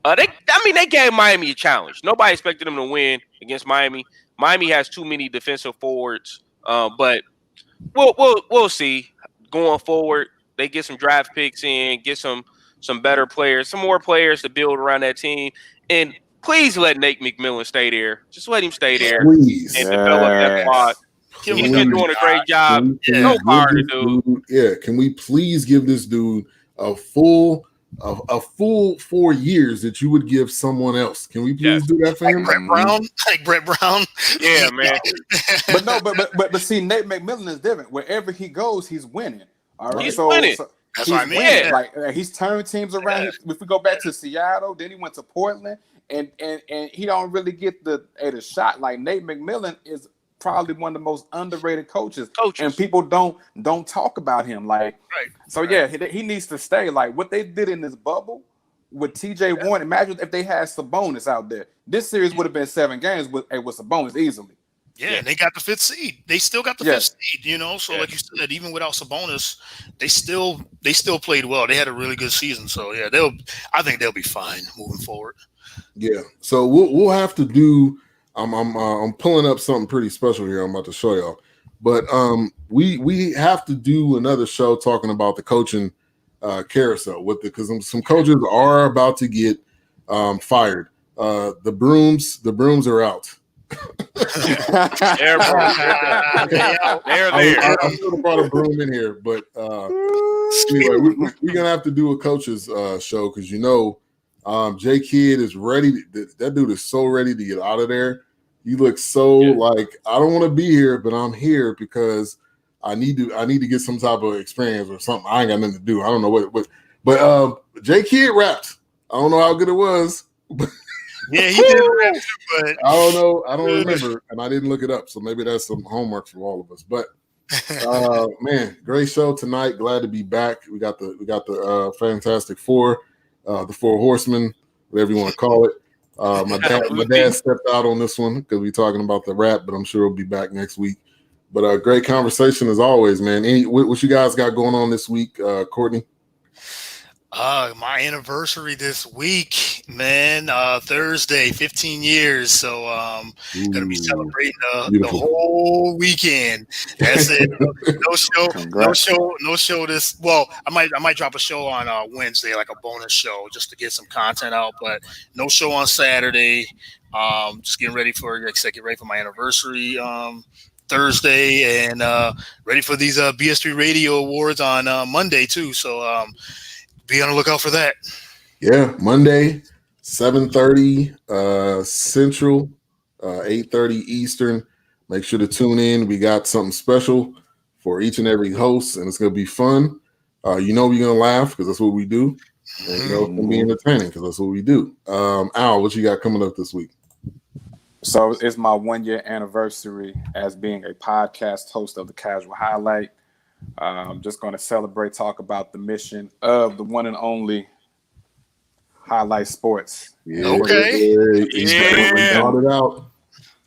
They gave Miami a challenge. Nobody expected them to win against Miami. Miami has too many defensive forwards, but we'll see. Going forward, they get some draft picks in, get some better players, some more players to build around that team. And please let Nate McMillan stay there. Just let him stay there and develop that squad. He's been doing a great job. No power to do. Yeah, can we please give this dude a full 4 years that you would give someone else? Can we please do that for him? Brett Brown. Yeah, man. but see, Nate McMillan is different. Wherever he goes, he's winning. All right, he's winning. That's what I mean. Yeah. Like he's turned teams around. If we go back to Seattle, then he went to Portland, and he don't really get the shot. Like Nate McMillan is probably one of the most underrated coaches. And people don't talk about him. He needs to stay. Like what they did in this bubble with TJ Warren. Imagine if they had Sabonis out there. This series would have been 7 games with Sabonis easily. Yeah, and they got the 5th seed. They still got the 5th seed, you know. So like you said, even without Sabonis, they still played well. They had a really good season. So yeah, I think they'll be fine moving forward. Yeah. So we'll have to do. I'm pulling up something pretty special here. I'm about to show y'all, but we have to do another show talking about the coaching carousel with because some coaches are about to get fired. The brooms are out. They're there. I should have brought a broom in here, but anyway, we're gonna have to do a coaches show because J Kidd is ready. That dude is so ready to get out of there. He looks so like I don't want to be here, but I'm here because I need to get some type of experience or something. I ain't got nothing to do. I don't know what but J Kidd rapped. I don't know how good it was. Yeah, he did rap too, but I don't know. I don't remember, and I didn't look it up. So maybe that's some homework for all of us. But man, great show tonight. Glad to be back. We got the Fantastic Four, the Four Horsemen, whatever you want to call it. My dad stepped out on this one because we're talking about the rap, but I'm sure he'll be back next week. But great conversation as always, man. What you guys got going on this week, Courtney? My anniversary this week, man. Thursday, 15 years. So gonna be celebrating the whole weekend. That's it. No show this. Well, I might drop a show on Wednesday, like a bonus show, just to get some content out. But no show on Saturday. Just getting ready for my anniversary. Thursday and ready for these BS3 Radio Awards on Monday too. So be on the lookout for that. Yeah, Monday, 7:30 Central, 8:30 Eastern. Make sure to tune in. We got something special for each and every host, and it's going to be fun. We're going to laugh because that's what we do. And it's going to be entertaining because that's what we do. Al, what you got coming up this week? So it's my 1-year anniversary as being a podcast host of the Casual Highlight. I'm just going to celebrate, talk about the mission of the one and only Highlight Sports. Yeah. Okay.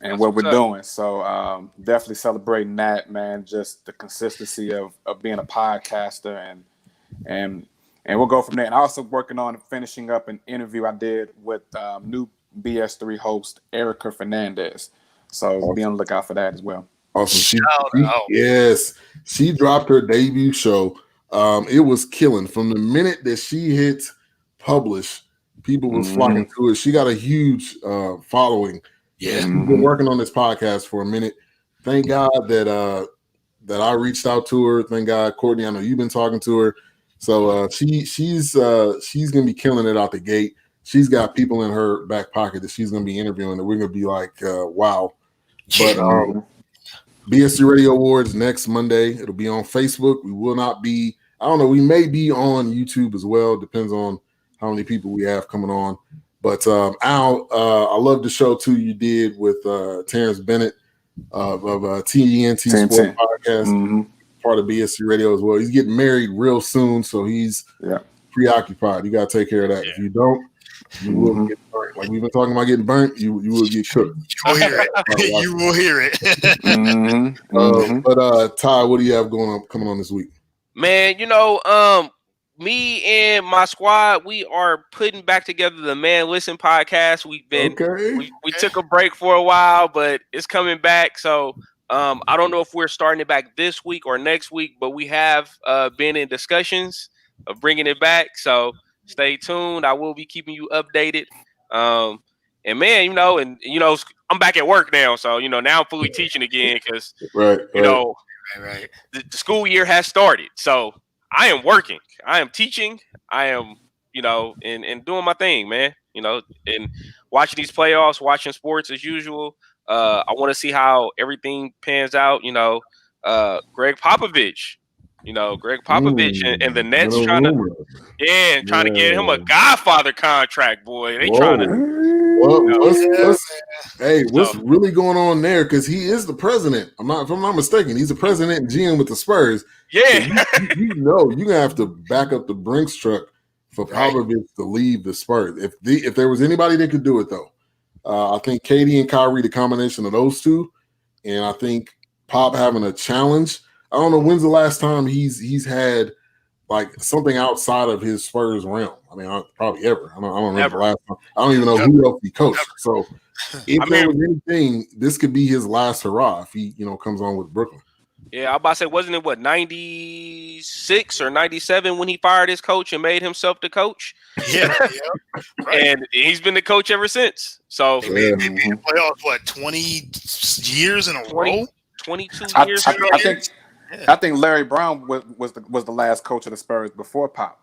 And what we're doing. So definitely celebrating that, man. Just the consistency of being a podcaster and we'll go from there. And also working on finishing up an interview I did with new BS3 host Erica Fernandez. So be on the lookout for that as well. Awesome. She dropped her debut show. It was killing. From the minute that she hit publish, people was flocking to it. She got a huge following. Yeah. She's been working on this podcast for a minute. Thank God that I reached out to her. Thank God, Courtney, I know you've been talking to her. So she's gonna be killing it out the gate. She's got people in her back pocket that she's gonna be interviewing that we're gonna be like, wow. But BSC Radio Awards next Monday. It'll be on Facebook. We will not be, I don't know, we may be on YouTube as well. Depends on how many people we have coming on. But Al, I love the show too you did with Terrence Bennett of TNT Sports Podcast, part of BSC Radio as well. He's getting married real soon, so he's preoccupied. You got to take care of that. If you don't, you will get burnt. Like we've been talking about getting burnt, you will get cooked. You will hear it. You will hear it. But Ty, what do you have coming on this week? Man, me and my squad, we are putting back together the Man Listen podcast. We've been we took a break for a while, but it's coming back. So I don't know if we're starting it back this week or next week, but we have been in discussions of bringing it back. So stay tuned. I will be keeping you updated. And man, I'm back at work now. So, now I'm fully teaching again because, the school year has started. So I am working. I am teaching. I am, and doing my thing, man, and watching these playoffs, watching sports as usual. I want to see how everything pans out. Greg Popovich. Greg Popovich and the Nets trying to get him a Godfather contract, boy. They trying to. What's really going on there? Because he is the president. If I'm not mistaken, he's the president and GM with the Spurs. Yeah, so you're gonna have to back up the Brinks truck for Popovich to leave the Spurs. If there was anybody that could do it, though, I think KD and Kyrie, the combination of those two, and I think Pop having a challenge. I don't know when's the last time he's had like something outside of his Spurs realm. I mean, probably ever. I don't remember the last time. I don't even know who else he coached. So if there was anything, this could be his last hurrah if he, comes on with Brooklyn. Yeah, I'm about to say, wasn't it 96 or 97 when he fired his coach and made himself the coach? Yeah. Right. And he's been the coach ever since. So they made the playoffs 20 years in a row? 22 years. I think Larry Brown was the last coach of the Spurs before Pop.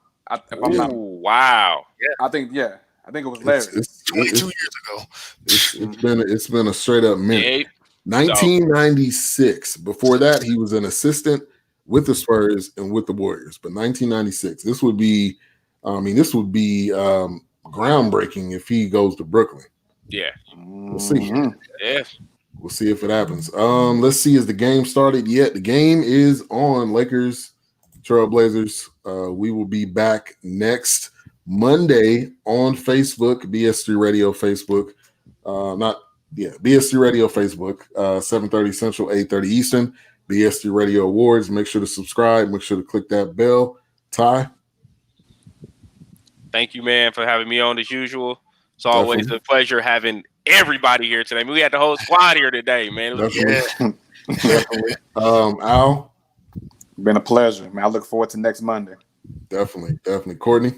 Wow. I think it was Larry. It's 22 years ago. It's been a straight up minute. 1996. Before that, he was an assistant with the Spurs and with the Warriors. But 1996, this would be groundbreaking if he goes to Brooklyn. Yeah, we'll see. Yeah, we'll see if it happens. Let's see. Is the game started yet? The game is on. Lakers, Trailblazers. We will be back next Monday on Facebook, BS3 Radio Facebook. BS3 Radio Facebook, 7:30 Central, 8:30 Eastern. BS3 Radio Awards. Make sure to subscribe. Make sure to click that bell. Ty? Thank you, man, for having me on as usual. It's always a pleasure having everybody here today. I mean, we had the whole squad here today, man. Definitely. Al? Been a pleasure, man. I look forward to next Monday. Definitely. Courtney?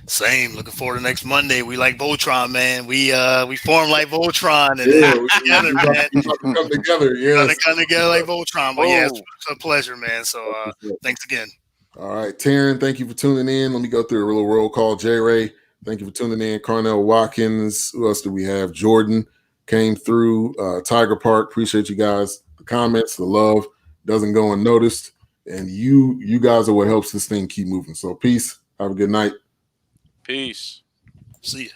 Same. Looking forward to next Monday. We like Voltron, man. We form like Voltron and come together. Yeah, come together like Voltron. But yeah, it's a pleasure, man. So thanks again. All right, Taryn, thank you for tuning in. Let me go through a little roll call. J. Ray, thank you for tuning in. Carnell Watkins. Who else do we have? Jordan came through. Tiger Park. Appreciate you guys. The comments, the love doesn't go unnoticed. And you guys are what helps this thing keep moving. So peace. Have a good night. Peace. See ya.